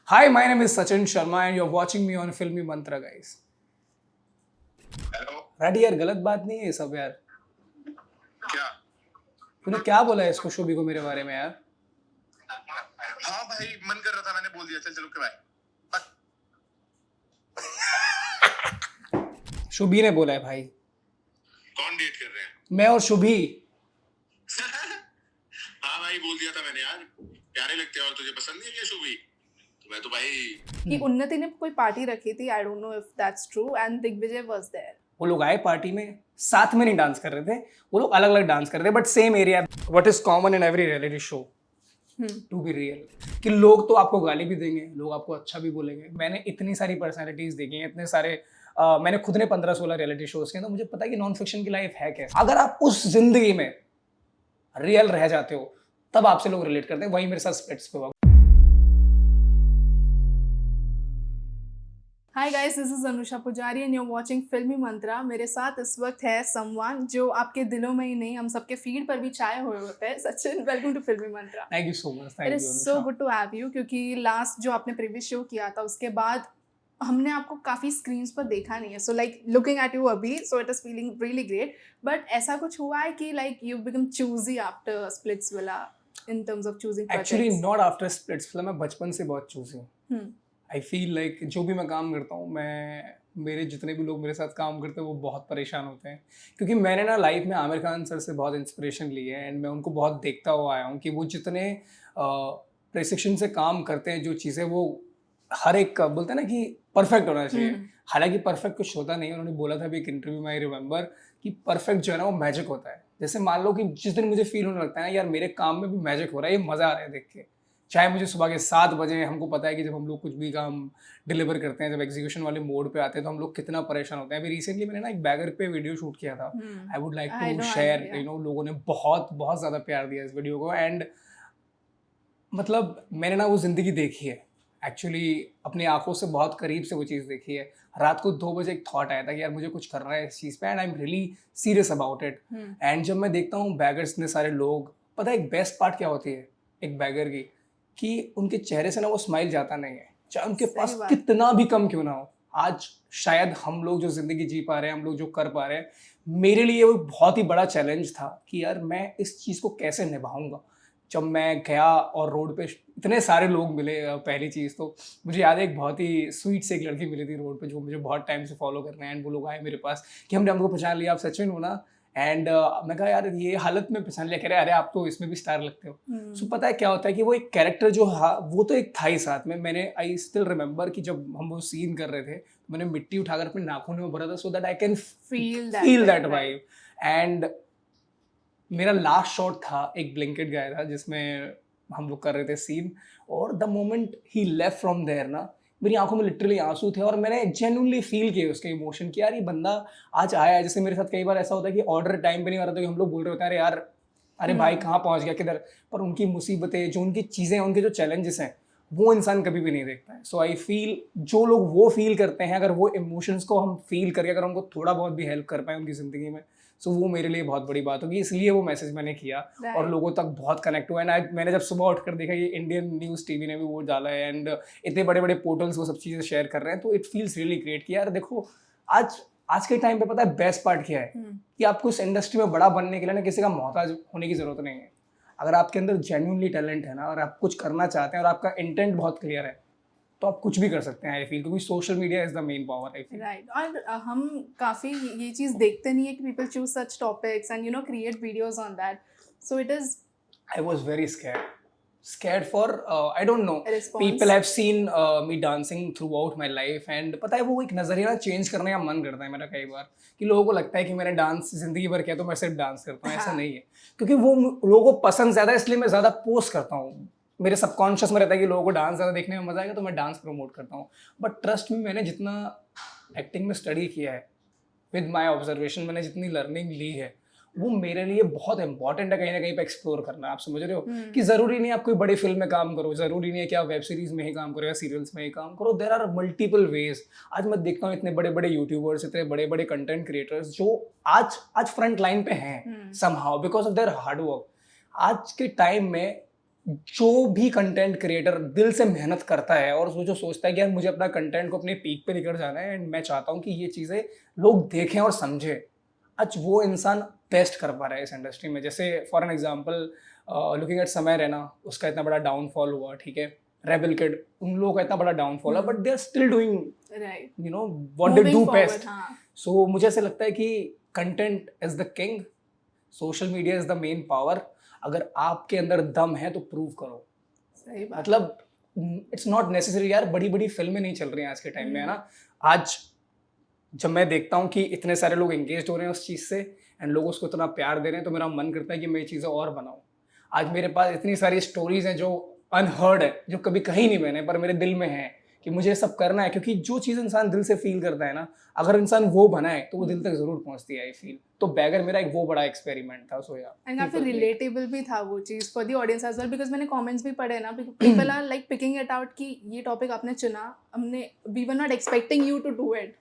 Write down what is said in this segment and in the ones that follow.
Hi, my name is Sachin Sharma and you're watching me on Filmy Mantra, guys. Hello ready यार, गलत बात नहीं है ये सब यार. क्या? तूने क्या बोला है इसको शुभी को मेरे बारे में यार? हाँ भाई, मन कर रहा था, मैंने बोल दिया, चल चलो के बाय. शुभी ने बोला है भाई. कौन डेट कर रहे हैं? मैं और शुभी. हाँ भाई, बोल दिया था मैंने यार, प्यारे लगते हैं. और तुझे पसंद नहीं है क्या शुभी? तो मैं तो भाई कि उन्नति ने कोई पार्टी रखी थी, I don't know if that's true, and Digvijay was there. वो लोग आए पार्टी में, साथ में नहीं डांस कर रहे थे, वो लोग अलग अलग डांस कर रहे थे, but same area. What is common in every reality show, to be real, कि लोग तो आपको गाली भी देंगे, लोग आपको अच्छा भी बोलेंगे. मैंने इतनी सारी पर्सनैलिटीज देखी हैं, इतने सारे मैंने खुद ने 15-16 रियलिटी शोज किए, तो मुझे पता है कि नॉन फिक्शन की लाइफ है कैसे. अगर आप उस जिंदगी में रियल रह जाते हो तब आपसे लोग रिलेट करते हैं. वही मेरे साथ स्प्लिट्स पे हुआ. Hi guys, this is Anusha पुजारी एंड यू आर वाचिंग फिल्मी मंत्रा. मेरे साथ इस वक्त है समवन जो आपके दिलों में ही नहीं, हम सबके फीड पर भी छाए हुए होते हैं. Sachin, welcome to Filmy Mantra. Thank you so much. It thank is you so good to have you, क्योंकि लास्ट जो आपने प्रीवियस शो किया था उसके बाद हमने आपको काफ़ी स्क्रीन्स पर देखा नहीं है. So like looking at you अभी, so it is feeling really great. But ऐसा कुछ हुआ है कि like you become choosy after Splitsvilla in terms of choosing actually projects? Not after splits, मतलब मैं बचपन से बहुत चूजी हूँ. आई फील लाइक जो भी मैं काम करता हूँ, मेरे जितने भी लोग मेरे साथ काम करते हैं वो बहुत परेशान होते हैं, क्योंकि मैंने ना लाइफ में आमिर खान सर से बहुत इंस्पिरेशन ली है एंड मैं उनको बहुत देखता हुआ आया हूँ कि वो जितने प्रिसिशन से काम करते हैं, जो चीज़ें वो हर एक का बोलते हैं ना कि परफेक्ट होना चाहिए. हालांकि परफेक्ट कुछ होता नहीं है. उन्होंने बोला था भी एक इंटरव्यू में, आई रिमेंबर, कि परफेक्ट जो है ना वो मैजिक होता है. जैसे मान लो कि जिस दिन मुझे फील होने लगता है ना यार मेरे काम में भी मैजिक हो रहा है, ये मज़ा आ रहा है देख के, चाहे मुझे सुबह के 7 बजे, हमको पता है कि जब हम लोग कुछ भी काम डिलीवर करते हैं, जब एग्जीक्यूशन वाले मोड पे आते हैं तो हम लोग कितना परेशान होते हैं. अभी रिसेंटली मैंने ना एक बैगर पे वीडियो शूट किया था. I would like I to know, share, yeah. You know, लोगों ने बहुत बहुत ज़्यादा प्यार दिया इस वीडियो को. एंड मतलब मैंने ना वो ज़िंदगी देखी है एक्चुअली, अपनी आंखों से बहुत करीब से वो चीज़ देखी है. रात को 2 बजे एक थॉट आया था कि यार मुझे कुछ करना है इस चीज़ पे and I am really serious about it. And जब मैं देखता हूँ बैगर्स, इतने सारे लोग, पता है एक बेस्ट पार्ट क्या होती है एक बैगर की, कि उनके चेहरे से ना वो स्माइल जाता नहीं है, चाहे उनके सही पास बात. कितना भी कम क्यों ना हो. आज शायद हम लोग जो ज़िंदगी जी पा रहे हैं, हम लोग जो कर पा रहे हैं, मेरे लिए वो बहुत ही बड़ा चैलेंज था कि यार मैं इस चीज़ को कैसे निभाऊंगा. जब मैं गया और रोड पे इतने सारे लोग मिले, पहली चीज़ तो मुझे याद है एक बहुत ही स्वीट से एक लड़की मिली थी रोड पे जो मुझे बहुत टाइम से फॉलो कर रहे हैं. एंड वो लोग आए मेरे पास कि हमने हमको पहचान लिया, आप सचिन हो ना. एंड मैं कहा यार ये हालत में पहचान लिया. कह रहे अरे आप तो इसमें भी स्टार लगते हो. सो पता है क्या होता है कि वो एक कैरेक्टर जो वो तो एक था ही साथ में. मैंने आई स्टिल रिमेंबर कि जब हम वो सीन कर रहे थे तो मैंने मिट्टी उठाकर अपने नाखून में भरा था so that I can feel that vibe. And मेरा लास्ट शॉट था, एक ब्लैंकेट गाया था जिसमें हम लोग कर रहे थे सीन, और द मोमेंट ही लेफ्ट फ्रॉम देयर ना, मेरी आंखों में लिटरली आंसू थे और मैंने जेन्युइनली फील किया उसके इमोशन कि यार ये बंदा आज आया है. जैसे मेरे साथ कई बार ऐसा होता है कि ऑर्डर टाइम पे नहीं आ रहा था, कि हम लोग बोल रहे होते हैं अरे यार, अरे भाई कहाँ पहुँच गया, किधर, पर उनकी मुसीबतें, जो उनकी चीज़ें, उनके जो चैलेंजेस हैं, वो इंसान कभी भी नहीं देखता है. सो आई फील जो लोग वो फील करते हैं, अगर वो इमोशंस को हम फील करके अगर उनको थोड़ा बहुत भी हेल्प कर पाए उनकी ज़िंदगी में, सो वो मेरे लिए बहुत बड़ी बात होगी. इसलिए वो मैसेज मैंने किया और लोगों तक बहुत कनेक्ट हुआ. एंड मैंने जब सुबह उठकर देखा ये इंडियन न्यूज़ टीवी ने भी वो डाला है एंड इतने बड़े बड़े पोर्टल्स वो सब चीज़ें शेयर कर रहे हैं, तो इट फील्स रियली ग्रेट कि यार देखो आज आज के टाइम पे पता है बेस्ट पार्ट क्या है, कि आपको इस इंडस्ट्री में बड़ा बनने के लिए ना किसी का मोहताज होने की ज़रूरत नहीं है. अगर आपके अंदर जेन्युइनली टैलेंट है ना और आप कुछ करना चाहते हैं और आपका इंटेंट बहुत क्लियर है, तो आप कुछ भी कर सकते हैं. आई फील क्योंकि social media is the main power. I feel right. और हम काफ़ी ये चीज़ देखते नहीं है कि people choose such topics and create videos on that. So it is I was very scared for I don't know, Response. people have seen me dancing throughout my life and पता है वो एक नज़रिया ना चेंज करने का मन करता है मेरा कई बार, कि लोगों को लगता है कि मैंने डांस जिंदगी भर किया तो मैं सिर्फ डांस करता हूँ. ऐसा नहीं है, क्योंकि वो लोगों को पसंद ज़्यादा है इसलिए मैं ज़्यादा पोस्ट करता हूँ. मेरे सबकॉन्शियस में रहता है कि लोगों को डांस ज़्यादा देखने में मज़ा आएगा तो मैं डांस प्रमोट करता हूँ. बट ट्रस्ट में, मैंने जितना एक्टिंग में स्टडी किया है, विद माई ऑब्जर्वेशन मैंने जितनी लर्निंग ली है, वो मेरे लिए बहुत इंपॉर्टेंट है कहीं ना कहीं पे एक्सप्लोर करना. आप समझ रहे हो कि ज़रूरी नहीं है आप कोई बड़ी फिल्म में काम करो, ज़रूरी नहीं है कि आप वेब सीरीज में ही काम करो या सीरियल्स में ही काम करो. There are multiple ways. आज मैं देखता हूँ इतने बड़े बड़े यूट्यूबर्स, इतने बड़े बड़े कंटेंट क्रिएटर्स जो आज फ्रंट लाइन पे हैं somehow because of their hard work. आज के टाइम में जो भी कंटेंट क्रिएटर दिल से मेहनत करता है और वो जो सोचता है कि यार मुझे अपना कंटेंट को अपने पीक पे लेकर जाना है एंड मैं चाहता हूँ कि ये चीज़ें लोग देखें और समझें, आज वो इंसान बेस्ट कर पा रहा है इस इंडस्ट्री में। जैसे for an example looking at समय रैना, उसका इतना बड़ा डाउनफॉल हुआ, ठीक है, रेबल किड, उन लोगों का इतना बड़ा डाउनफॉल है, but they are still doing right, you know what they moving do forward. Best. हाँ, सो मुझे ऐसा लगता है कि content is the king, social media is the main power. अगर आपके अंदर दम है तो प्रूव करो। सही बात। मतलब इट्स नॉट नेसेसरी यार, बड़ी बड़ी फिल्में नहीं चल रही हैं आज के टाइम में, है ना। आज जब मैं देखता हूँ कि इतने सारे लोग एंगेज हो रहे हैं उस चीज़ से एंड लोग उसको इतना प्यार दे रहे हैं, तो मेरा मन करता है कि मैं ये चीज़ें और बनाऊँ। आज मेरे पास इतनी सारी स्टोरीज हैं जो अनहर्ड है, जो कभी कहीं नहीं बने, पर मेरे दिल में है कि मुझे ये सब करना है, क्योंकि जो चीज़ इंसान दिल से फील करता है ना, अगर इंसान वो बनाए तो वो दिल तक जरूर पहुंचती है, आई फील। तो बैगर मेरा एक वो बड़ा एक्सपेरिमेंट था। सो यार, एंड काफी रिलेटेबल भी था वो चीज for the audience as well, because मैंने कमेंट्स भी पढ़े ना, people are like picking it out कि ये टॉपिक आपने चुना, हमने we were not expecting you to do it.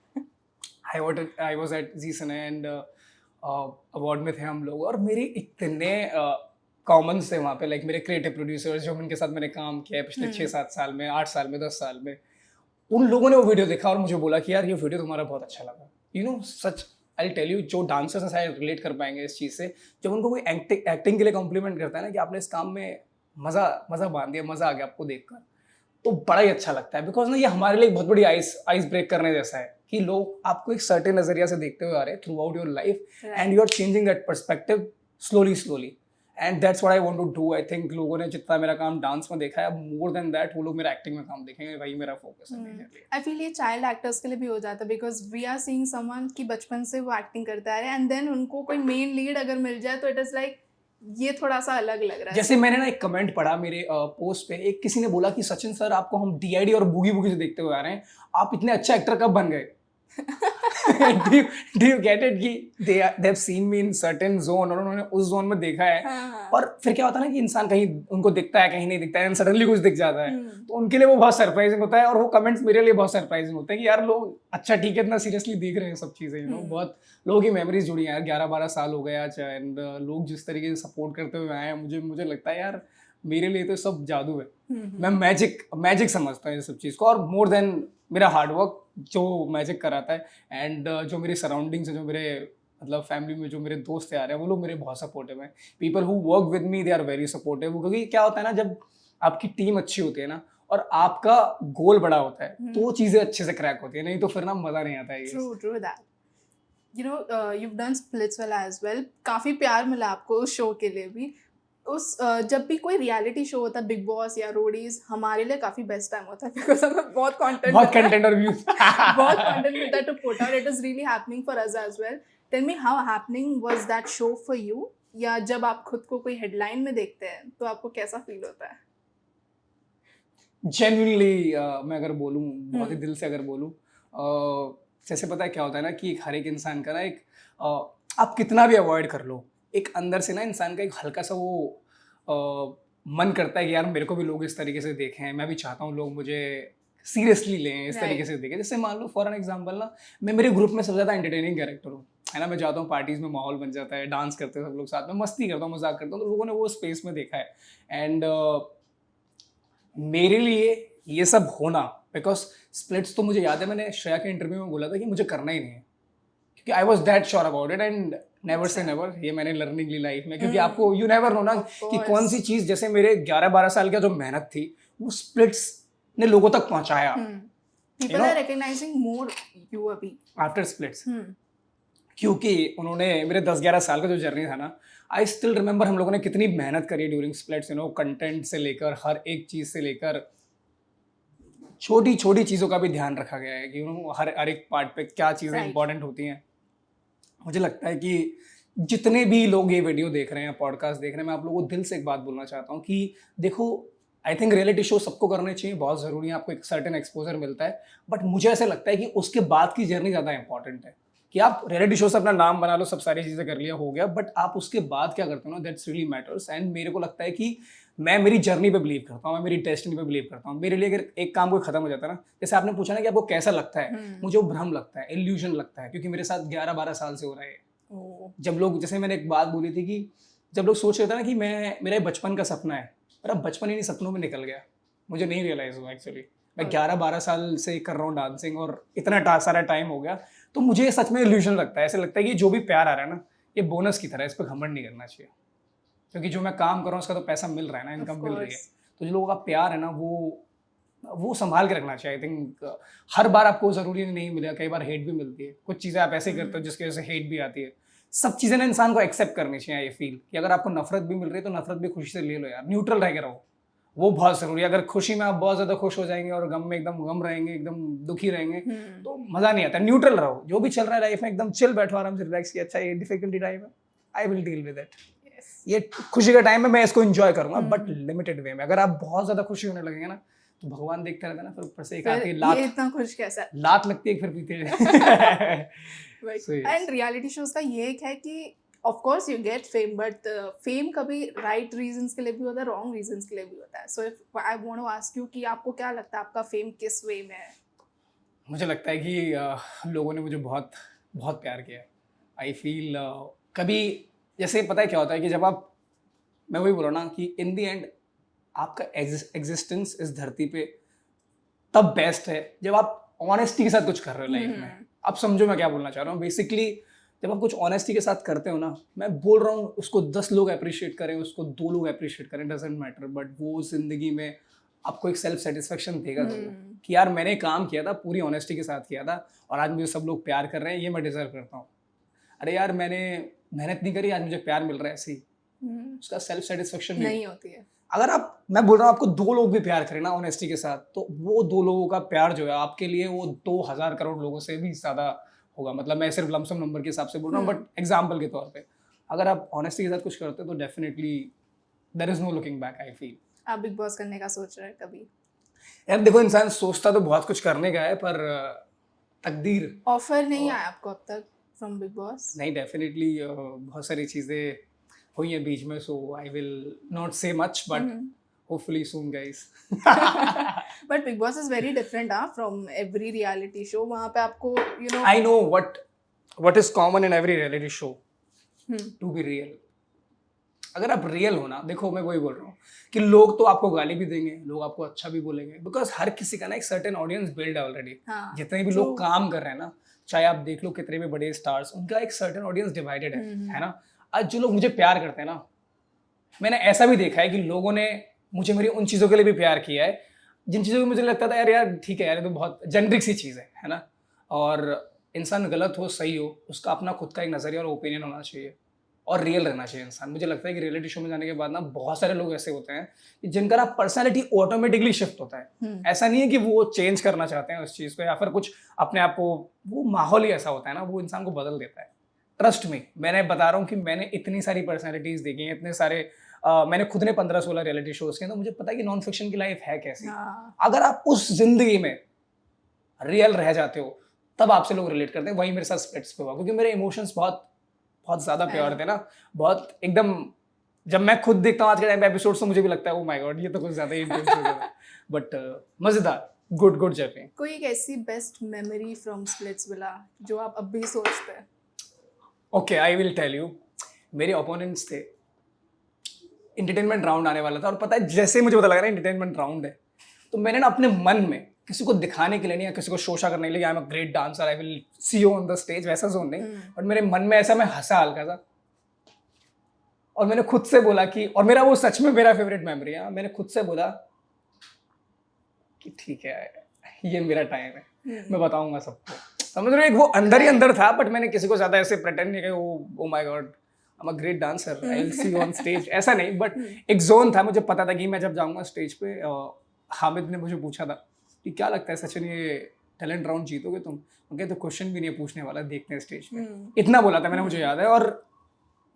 I was at Zee cine and award में थे हम लोग, और मेरे इतने कॉमन्स थे वहाँ पे, लाइक मेरे क्रिएटिव प्रोड्यूसर्स जो उनके साथ मैंने काम किया है पिछले 6-7 साल में, 8 साल में, 10 साल में, उन लोगों ने वो वीडियो देखा और मुझे बोला कि यार ये वीडियो तुम्हारा बहुत अच्छा लगा। You know such, I tell you, जो डांसर्स हैं शायद रिलेट कर पाएंगे इस चीज़ से, जब उनको कोई एक्टिंग के लिए कॉम्प्लीमेंट करता है ना कि आपने इस काम में मज़ा बांध दिया, मज़ा आ गया आपको देखकर, तो बड़ा ही अच्छा लगता है। बिकॉज ना ये हमारे लिए एक बहुत बड़ी आइस ब्रेक करने जैसा है कि लोग आपको एक सर्टेन नजरिया से देखते हुए आ रहे हैं throughout your life and you are changing that perspective slowly and that's what I want to do. I think लोगों ने जितना मेरा काम डांस में देखा है, अब मोर देन दैट वो लोग मेरा एक्टिंग में काम देखेंगे, वही मेरा फोकस है। आई फील ये चाइल्ड एक्टर्स के लिए भी हो जाता है, because we are seeing someone कि बचपन से वो एक्टिंग करता है एंड देन उनको कोई मेन लीड अगर मिल जाए तो इट इज लाइक ये थोड़ा सा अलग लग रहा है। जैसे मैंने ना एक कमेंट पढ़ा मेरे पोस्ट पे, एक किसी ने बोला कि सचिन सर, आपको हम डीआईडी और बूगी बूगी से देखते हुए आ रहे हैं, आप इतने अच्छे एक्टर कब बन गए? do you get it कि they have seen me in certain zone और उन्होंने उस जोन में देखा है। हाँ। और फिर क्या होता है ना कि इंसान कहीं उनको दिखता है, कहीं नहीं दिखता है, एंड सडनली कुछ दिख जाता है, तो उनके लिए वो बहुत सरप्राइजिंग होता है, और वो कमेंट्स मेरे लिए बहुत सरप्राइजिंग होते हैं कि यार लोग अच्छा ठीक है इतना सीरियसली देख रहे हैं सब चीज़ें, यू नो। बहुत लोगों की मेमोरीज जुड़ी हैं यार, 11-12 साल हो गए आज, एंड लोग जिस तरीके से सपोर्ट करते हुए आए हैं, मुझे लगता है यार मेरे लिए तो सब जादू है। मैं मैजिक समझता हूँ ये सब चीज़ को, और मोर देन मेरा हार्डवर्क जो मैजिक कराता है, एंड जो मेरी सराउंडिंग्स है, जो मेरे मतलब फैमिली में जो मेरे दोस्त यार हैं, वो लोग मेरे बहुत सपोर्टिव हैं। People who work with me they are very supportive, क्योंकि क्या होता है ना, जब आपकी टीम अच्छी होती है ना और आपका गोल बड़ा होता है तो वो चीज़ें अच्छे से क्रैक होती है, नहीं तो फिर ना मज़ा नहीं आता है। True that. You know you've done Splitsvilla as well, काफ़ी प्यार मिला आपको उस शो के लिए भी। उस जब भी कोई रियलिटी शो होता है, बिग बॉस या रोडीज, हमारे लिए काफ़ी बेस्ट टाइम होता है, बिकॉज हमें बहुत कंटेंट और व्यूज बहुत कंटेंट मिलता है to put out. It is really happening for us as well. Tell me how happening was that show for you, या जब आप खुद को कोई हेडलाइन में देखते हैं तो आपको कैसा फील होता है? जेन्युइनली मैं अगर बोलूँ, बहुत ही दिल से अगर बोलूँ, जैसे पता है क्या होता है ना कि हर एक इंसान का ना एक आप कितना भी अवॉइड कर लो, एक अंदर से ना इंसान का एक हल्का सा वो मन करता है कि यार मेरे को भी लोग इस तरीके से देखें, मैं भी चाहता हूँ लोग मुझे सीरियसली लें, इस तरीके से देखें। जैसे मान लो फॉर एन एग्जांपल ना, मैं मेरे ग्रुप में सबसे ज़्यादा एंटरटेनिंग कैरेक्टर हूँ, है ना। मैं जाता हूँ पार्टीज में, माहौल बन जाता है, डांस करते हैं सब लोग साथ में, मस्ती करता हूँ, मजाक करता हूँ, तो लोगों ने वो स्पेस में देखा है। एंड मेरे लिए ये सब होना, बिकॉज स्प्लिट्स तो मुझे याद है मैंने श्रेया के इंटरव्यू में बोला था कि मुझे करना ही नहीं है, क्योंकि I was that sure about it, and never say never, ये मैंने लर्निंग ली लाइफ में, क्योंकि आपको यू नेवर नो ना कि कौन सी चीज़, जैसे मेरे 11-12 साल का जो मेहनत थी वो स्प्लिट्स ने लोगों तक पहुंचाया। People are recognizing more you अभी आफ्टर स्प्लिट्स, क्योंकि उन्होंने मेरे 10-11 साल का जो जर्नी था ना, आई स्टिल रिमेंबर हम लोगों ने कितनी मेहनत करी during splits, you know, content से लेकर हर एक चीज़ से लेकर छोटी छोटी चीज़ों का भी ध्यान रखा गया है कि यू नो हर एक पार्ट पे क्या चीज़ें इंपॉर्टेंट होती हैं। मुझे लगता है कि जितने भी लोग ये वीडियो देख रहे हैं, पॉडकास्ट देख रहे हैं, मैं आप लोगों को दिल से एक बात बोलना चाहता हूँ कि देखो, आई थिंक रियलिटी शो सबको करने चाहिए, बहुत ज़रूरी है, आपको एक सर्टेन एक्सपोजर मिलता है, बट मुझे ऐसा लगता है कि उसके बाद की जर्नी ज़्यादा इंपॉर्टेंट है। कि आप रियलिटी शो से अपना नाम बना लो, सब सारी चीज़ें कर लिया, हो गया, बट आप उसके बाद क्या करते हो ना, दैट्स रियली मैटर्स। एंड मेरे को लगता है कि मैं मेरी जर्नी पे बिलीव करता हूँ, मैं मेरी डेस्टिनी पे बिलीव करता हूँ। मेरे लिए अगर एक काम कोई खत्म हो जाता है ना, जैसे आपने पूछा ना कि आपको कैसा लगता है, मुझे वो भ्रम लगता है, इल्यूजन लगता है, क्योंकि मेरे साथ 11-12 साल से हो रहा है। जब लोग, जैसे मैंने एक बात बोली थी कि जब लोग सोच रहे थे ना कि मेरा बचपन का सपना है मेरा बचपन ही नहीं सपनों में निकल गया, मुझे नहीं रियलाइज़ हुआ एक्चुअली। मैं Okay. 11-12 साल से कर रहा हूँ डांसिंग और इतना सारा टाइम हो गया, तो मुझे सच में इल्यूजन लगता है, ऐसे लगता है कि जो भी प्यार आ रहा है ना, ये बोनस की तरह है, इस पर घमंड नहीं करना चाहिए, क्योंकि जो मैं काम कर रहा हूँ उसका तो पैसा मिल रहा है ना, Of इनकम मिल रही है। course. तो जो लोगों का प्यार है ना, वो संभाल के रखना चाहिए। आई थिंक हर बार आपको ज़रूरी नहीं मिलेगा, कई बार हेट भी मिलती है, कुछ चीज़ें आप ऐसे ही करते हो जिसकी वजह से हेट भी आती है। सब चीज़ें ना इंसान को एक्सेप्ट करनी चाहिए। आई फील कि अगर आपको नफरत भी मिल रही है तो नफरत भी खुशी से ले लो यार, न्यूट्रल रह के रहो, वो बहुत ज़रूरी है। अगर खुशी में आप बहुत ज़्यादा खुश हो जाएंगे और गम में एकदम गम रहेंगे, एकदम दुखी रहेंगे, तो मज़ा नहीं आता। न्यूट्रल रहो, जो भी चल रहा है लाइफ में एकदम चिल बैठो, आराम से रिलैक्स किया, अच्छा ये डिफिकल्टी टाइम है, I will deal with it. Yes. ये खुशी का टाइम है, मैं इसको एंजॉय करूंगा, बट लिमिटेड वे में। अगर आप बहुत ज्यादा खुशी होने लगेंगे ना, तो भगवान देखते रहते हैं ना, फिर ऊपर से एक आती है फिर लात, ये इतना खुश कैसा? लात लगती है, फिर पीते So, yes. And reality shows का ये एक है कि of course you get fame, but fame कभी राइट रीजंस के लिए भी होता है, रॉन्ग रीजंस के लिए भी होता है। So if I want to ask you कि आपको क्या लगता है आपका फेम किस वे में है? मुझे लगता है कि लोगों ने मुझे बहुत बहुत प्यार किया है। आई फील कभी, जैसे पता है क्या होता है कि जब आप, मैं वही बोल रहा हूँ ना कि इन दी एंड आपका एग्जिस्टेंस इस धरती पे तब बेस्ट है जब आप ऑनेस्टी के साथ कुछ कर रहे हो लाइफ में। आप समझो मैं क्या बोलना चाह रहा हूँ। बेसिकली जब आप कुछ ऑनेस्टी के साथ करते हो ना, मैं बोल रहा हूँ उसको 10 लोग अप्रिशिएट करें, उसको 2 लोग अप्रिशिएट करें, डजेंट मैटर, बट वो जिंदगी में आपको एक सेल्फ सेटिस्फेक्शन देगा जरूर कि यार मैंने काम किया था, पूरी ऑनेस्टी के साथ किया था और आज मुझे सब लोग प्यार कर रहे हैं, ये मैं डिजर्व करता हूँ। अरे यार मैंने मेहनत नहीं करी, आज मुझे प्यार मिल रहा है, ऐसे ही उसका सेल्फ सेटिस्फेक्शन नहीं होती है। अगर आप, मैं बोल रहा हूँ आपको 2 लोग भी प्यार करें ना ऑनेस्टी के साथ, तो वो 2 लोगों का प्यार जो है आपके लिए वो 2000 करोड़ लोगों से भी ज़्यादा होगा। मतलब मैं सिर्फ लमसम नंबर के हिसाब से बोल रहा हूँ, बट एग्जाम्पल के तौर पे अगर आप ऑनेस्टी के साथ कुछ करते हो तो definitely there is no looking back. I feel आप बिग बॉस करने का सोच रहे हैं कभी? यार देखो, इंसान सोचता तो बहुत कुछ करने का है, पर तकदीर ऑफर नहीं आया आपको अब तक फ्रॉम बिग बॉस? नहीं। डेफिनेटली बहुत सारी चीज़ें हुई हैं बीच में, सो आई विल नॉट से much, but hopefully soon guys. But big boss is very different from every reality show. वहाँ पे आपको you know I know what is common in every reality show, to be real. अगर आप real हो ना, देखो मैं वही बोल रहा हूँ कि लोग तो आपको गाली भी देंगे, लोग आपको अच्छा भी बोलेंगे, बिकॉज हर किसी का ना एक सर्टेन ऑडियंस बिल्ड है ऑलरेडी। हाँ, जितने भी लोग काम कर रहे हैं ना, चाहे आप देख लो कितने भी बड़े स्टार्स, उनका एक सर्टेन ऑडियंस डिवाइडेड है ना। आज जो लोग मुझे प्यार करते हैं ना, मैंने ऐसा भी देखा है कि लोगों ने मुझे मेरी उन चीज़ों के लिए भी प्यार किया है जिन चीज़ों को मुझे लगता था यार यार ठीक है यार, ये तो बहुत जेनरिक सी चीज़ है ना। और इंसान गलत हो सही हो, उसका अपना खुद का एक नज़रिया और ओपिनियन होना चाहिए और रियल रहना चाहिए इंसान। मुझे लगता है कि रियलिटी शो में जाने के बाद ना बहुत सारे लोग ऐसे होते हैं कि जिनका ना पर्सनैलिटी ऑटोमेटिकली शिफ्ट होता है। ऐसा नहीं है कि वो चेंज करना चाहते हैं उस चीज़ को या फिर कुछ अपने आप को, वो माहौल ही ऐसा होता है ना, वो इंसान को बदल देता है। ट्रस्ट में मैंने बता रहा हूँ कि मैंने इतनी सारी पर्सनैलिटीज़ देखी हैं, इतने सारे मैंने खुद ने 15-16 रियलिटी शोज किए, तो मुझे पता है कि नॉन फिक्शन की लाइफ है कैसी। अगर आप उस जिंदगी में रियल रह जाते हो तब आपसे लोग रिलेट करते हैं। वही मेरे साथ स्प्लिट्स पे हुआ, क्योंकि मेरे इमोशंस बहुत बहुत ज्यादा प्योर थे ना, बहुत एकदम। जब मैं खुद देखता हूँ आज के टाइम पे एपिसोड, तो मुझे भी लगता है ओ माय गॉड ये तो कुछ ज्यादा ही इंटेंस हो गया। बट मजेदार, गुड जर्नी। कोई एक ऐसी बेस्ट मेमोरी फ्रॉम स्प्लिट्सविला जो आप अब भी सोचते हैं? Okay, I will tell you. मेरे ओपोनेंट्स थे, एंटरटेनमेंट राउंड आने वाला था, और पता है जैसे ही मुझे पता लगा ना एंटरटेनमेंट राउंड है, तो मैंने ना अपने मन में किसी को दिखाने के लिए नहीं या किसी को शोशा करने के लिए I am a great dancer, I will see you on the stage, वैसा जोन नहीं, बट मेरे मन में ऐसा मैं हंसा हल्का सा, और मैंने खुद से बोला कि, और मेरा वो सच में मेरा फेवरेट मेमोरी है, मैंने खुद से बोला कि ठीक है ये मेरा टाइम है, मैं बताऊंगा सबको। समझ रहे हो, एक वो अंदर ही अंदर था, बट मैंने किसी को ज्यादा ऐसे प्रेटेंड नहीं किया ओ my god I am a great dancer, I will see you on stage, ऐसा नहीं। बट एक जोन था, मुझे पता था कि मैं जब जाऊंगा स्टेज पे, हामिद ने मुझे पूछा था कि क्या लगता है सचिन ये टैलेंट राउंड जीतोगे तुम? ओके, तो क्वेश्चन भी नहीं पूछने वाला, देखते हैं स्टेज पे, इतना बोला था मैंने, मुझे याद है। और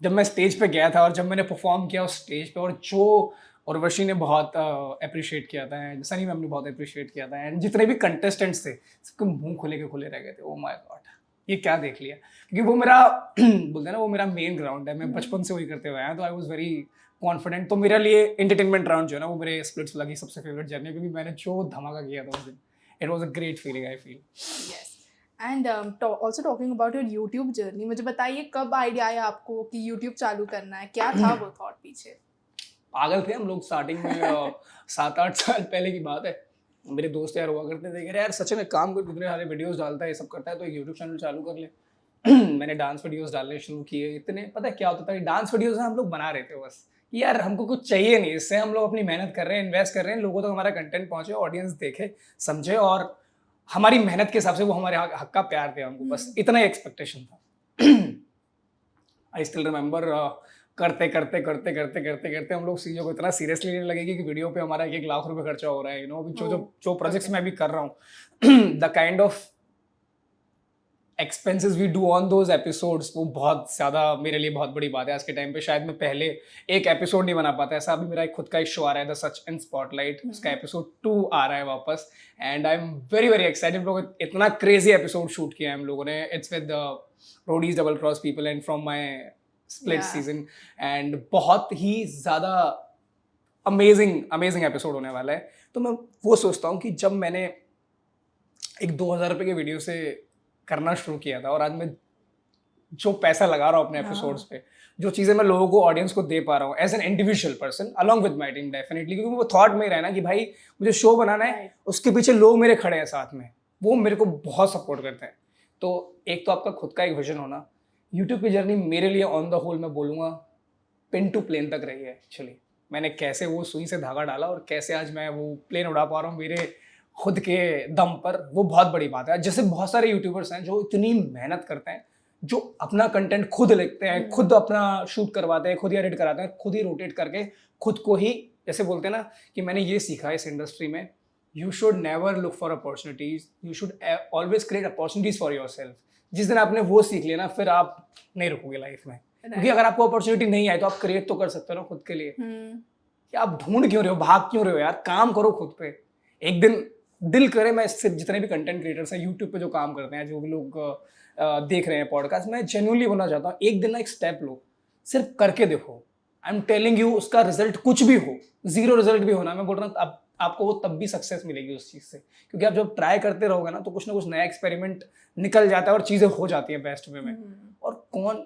जब मैं स्टेज पे गया था और जब मैंने परफॉर्म किया उस स्टेज पे, और जो उर्वशी ने बहुत अप्रिशिएट किया था, एंड सनी मैम ने बहुत अप्रिशिएट किया था, एंड जितने भी कंटेस्टेंट्स थे सबके मुंह खुले के खुले रह गए थे। ओ माय गॉड ये क्या देख लिया, क्योंकि वो मेरा बोलते हैं ना, वो मेरा मेन ग्राउंड है, मैं बचपन से वही करते हुए आया, तो आई वाज वेरी कॉन्फिडेंट। तो मेरे लिए एंटरटेनमेंट राउंड जो है ना, वो मेरे स्प्लिट्सविला की सबसे फेवरेट जर्नी, क्योंकि मैंने जो धमाका किया था उस दिन, it was a great feeling I feel. Yes, and also talking about your YouTube journey, मुझे बताइए कब आइडिया आया आपको कि यूट्यूब चालू करना है? क्या था वो थॉट पीछे? पागल थे हम लोग स्टार्टिंग में 7-8 साल पहले की बात है। मेरे दोस्त यार हुआ करते थे, कह रहे यार सचिन एक काम कर, इतने सारे वीडियोस डालता है, ये सब करता है, तो एक यूट्यूब चैनल चालू कर ले। मैंने डांस वीडियोस डालने शुरू किए। इतने पता है क्या होता था, डांस वीडियोस हम लोग बना रहे थे बस कि यार हमको कुछ चाहिए नहीं इससे, हम लोग अपनी मेहनत कर रहे हैं, इन्वेस्ट कर रहे हैं, लोगों तक हमारा कंटेंट पहुंचे, ऑडियंस देखे, समझे, और हमारी मेहनत के हिसाब से वो हमारे हक का प्यार दे हमको, बस इतना ही एक्सपेक्टेशन था। आई स्टिल रिमेंबर करते करते करते करते करते करते हम लोग चीज़ों को इतना सीरियसली लेने लगे कि वीडियो पे हमारा 1 लाख रुपए खर्चा हो रहा है। जो प्रोजेक्ट्स मैं भी कर रहा हूँ, the kind of expenses we do on those episodes, वो बहुत ज़्यादा मेरे लिए बहुत बड़ी बात है। आज के टाइम पे शायद मैं पहले एक एपिसोड नहीं बना पाता। ऐसा अभी मेरा एक खुद का एक शो आ रहा है, द सच इन स्पॉटलाइट, उसका एपिसोड 2 आ रहा है वापस, and I am very very excited. लोग इतना क्रेजी एपिसोड शूट किया है हम लोगों ने। It's with Roadies double cross people and from my split season, and बहुत ही ज़्यादा अमेजिंग एपिसोड होने वाला है। तो मैं वो सोचता हूँ कि जब मैंने एक 2000 रुपये के वीडियो से करना शुरू किया था, और आज मैं जो पैसा लगा रहा हूँ अपने एपिसोड्स पे, जो चीज़ें मैं लोगों को, ऑडियंस को दे पा रहा हूँ as an individual person along with my team, definitely, क्योंकि वो थॉट में रहना कि भाई मुझे शो बनाना है, उसके पीछे लोग मेरे खड़े हैं साथ में, वो मेरे को बहुत सपोर्ट करते हैं। तो एक तो आपका खुद का एक विजन होना। यूट्यूब की जर्नी मेरे लिए ऑन द होल मैं बोलूँगा पिन टू प्लेन तक रही है। एक्चुअली मैंने कैसे वो सुई से धागा डाला और कैसे आज मैं वो प्लेन उड़ा पा रहा हूँ मेरे खुद के दम पर, वो बहुत बड़ी बात है। जैसे बहुत सारे यूट्यूबर्स हैं जो इतनी मेहनत करते हैं, जो अपना कंटेंट खुद लिखते हैं, खुद अपना शूट करवाते हैं, खुद ही एडिट कराते हैं, खुद ही रोटेट करके खुद को ही, जैसे बोलते हैं ना कि मैंने ये सीखा इस इंडस्ट्री में, you should never look for opportunities, you should always create opportunities for your self. जिस दिन आपने वो सीख लिया ना, फिर आप नहीं रुकोगे लाइफ में, क्योंकि अगर आपको अपॉर्चुनिटी नहीं आई तो आप क्रिएट तो कर सकते हो ना खुद के लिए। कि आप ढूंढ क्यों रहे हो, भाग क्यों रहे हो यार, काम करो खुद पे। एक दिन दिल करे, मैं इससे जितने भी कंटेंट क्रिएटर्स हैं यूट्यूब पे जो काम करते हैं, जो भी लोग देख रहे हैं पॉडकास्ट, मैं जेन्युइनली बोलना चाहता हूँ, एक दिन ना एक स्टेप लो, सिर्फ करके देखो। आई एम टेलिंग यू, उसका रिजल्ट कुछ भी हो, 0 रिजल्ट भी होना, मैं बोल रहा हूँ अब आपको वो तब भी सक्सेस मिलेगी उस चीज़ से, क्योंकि आप जब ट्राई करते रहोगे ना तो कुछ ना कुछ नया एक्सपेरिमेंट निकल जाता है और चीज़ें हो जाती हैं बेस्ट वे में। और कौन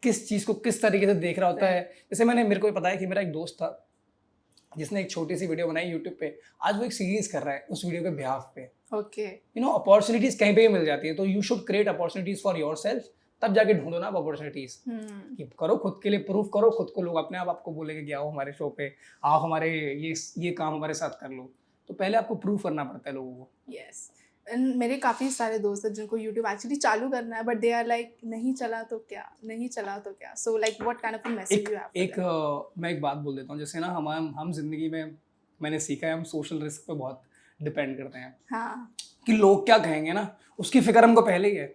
किस चीज़ को किस तरीके से देख रहा होता है। जैसे मेरे को पता है कि मेरा एक दोस्त था जिसने एक छोटी सी वीडियो बनाई यूट्यूब पे, आज वो एक सीरीज कर रहा है उस वीडियो के बिहाफ पे। ओके, यू नो, अपॉर्चुनिटीज कहीं पे भी मिल जाती है, तो you should create opportunities for yourself, तब जाके ढूंढो ना अपॉर्चुनिटीज। कि करो खुद के लिए, प्रूफ करो खुद को, लोग अपने आप आपको बोलेंगे कि आओ हमारे शो पे, आओ हमारे ये काम हमारे साथ कर लो। तो पहले आपको प्रूफ करना पड़ता है लोगों को। यस। मेरे काफ़ी सारे दोस्त हैं जिनको यूट्यूब एक्चुअली चालू करना है, बट दे आर लाइक नहीं चला तो क्या, नहीं चला तो क्या। So like what kind of message you have? मैं एक बात बोल देता हूँ, जैसे ना हम जिंदगी में, मैंने सीखा है, हम सोशल रिस्क पे बहुत डिपेंड करते हैं। हाँ, कि लोग क्या कहेंगे ना, उसकी फिक्र हमको पहले ही है।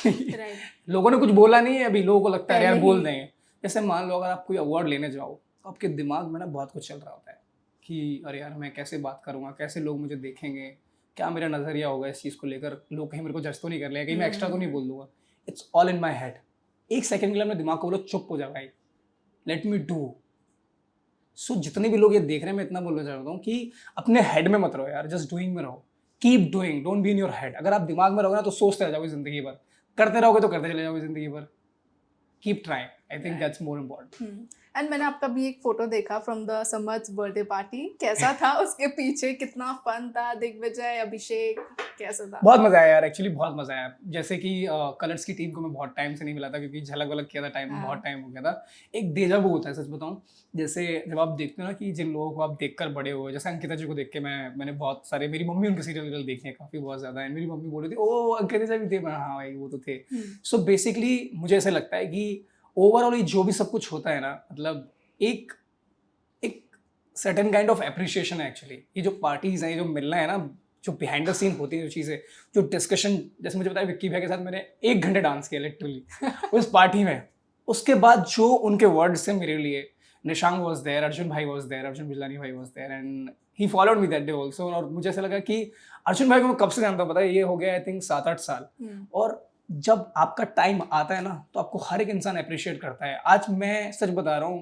राइट। लोगों ने कुछ बोला नहीं है अभी, लोगों को लगता है यार पहले बोल ही। देंगे। जैसे मान लो अगर आप कोई अवार्ड लेने जाओ तो आपके दिमाग में ना बहुत कुछ चल रहा होता है कि अरे यार मैं कैसे बात करूँगा, कैसे लोग मुझे देखेंगे, क्या मेरा नज़रिया होगा इस चीज़ को लेकर, लोग कहीं मेरे को जज तो नहीं कर लेंगे, कहीं मैं एक्स्ट्रा तो नहीं बोल दूंगा। It's all in my head. एक सेकंड के लिए अपने दिमाग को बोलो चुप हो जा भाई, लेट मी डू। सो जितने भी लोग ये देख रहे हैं, मैं इतना बोलना चाहता हूँ कि अपने हेड में मत रहो यार, जस्ट डूइंग में रहो। Keep doing, don't be in your head. अगर आप दिमाग में रहोगे ना तो सोचते रह जाओगे जिंदगी भर, करते रहोगे तो करते चले जाओगे जिंदगी भर। Keep trying, I think that's more important. And मैंने आपका भी एक फोटो देखा from the Samarth birthday party, कैसा था उसके पीछे, कितना फन था, दिग्विजय, अभिषेक, कैसा था? बहुत मजा आया यार, एक्चुअली बहुत मजा आया। जैसे कि कलर्स की टीम को मैं बहुत टाइम से नहीं मिला था, क्योंकि झलक वलक किया था, टाइम बहुत टाइम हो गया था। एक डेजा वू होता है, सच बताऊं, जैसे जब आप देखते हो ना कि जिन लोगों को आप देखकर बड़े हुए, जैसे अंकिता जी को देख के मैंने बहुत सारे, मेरी मम्मी उनके सीरियल देखे हैं काफ़ी, बहुत ज़्यादा। मेरी मम्मी बोल रही थी ओ अंकिता जी भी थे, हाँ भाई वो तो थे। सो बेसिकली मुझे ऐसा लगता है कि ओवरऑल जो भी सब कुछ होता है ना, मतलब एक सर्टेन काइंड ऑफ एप्रिशिएशन है एक्चुअली। ये जो पार्टीज हैं, ये जो मिलना है ना, जो बिहाइंड द सीन होती है जो चीज़ें, जो डिस्कशन, जैसे मुझे पता है विक्की भैया के साथ मैंने 1 घंटे डांस किया लिटरली उस पार्टी में। उसके बाद जो उनके वर्ड्स थे मेरे लिए, निशांग वॉज देयर, अर्जुन भाई वॉज देयर, अर्जुन बिजलानी भाई was there, and he followed me that day also. और मुझे ऐसा लगा कि अर्जुन भाई को मैं कब से जानता हूँ, पता है, ये हो गया आई थिंक 7-8 साल। और जब आपका टाइम आता है ना तो आपको हर एक इंसान अप्रिशिएट करता है। आज मैं सच बता रहा हूँ,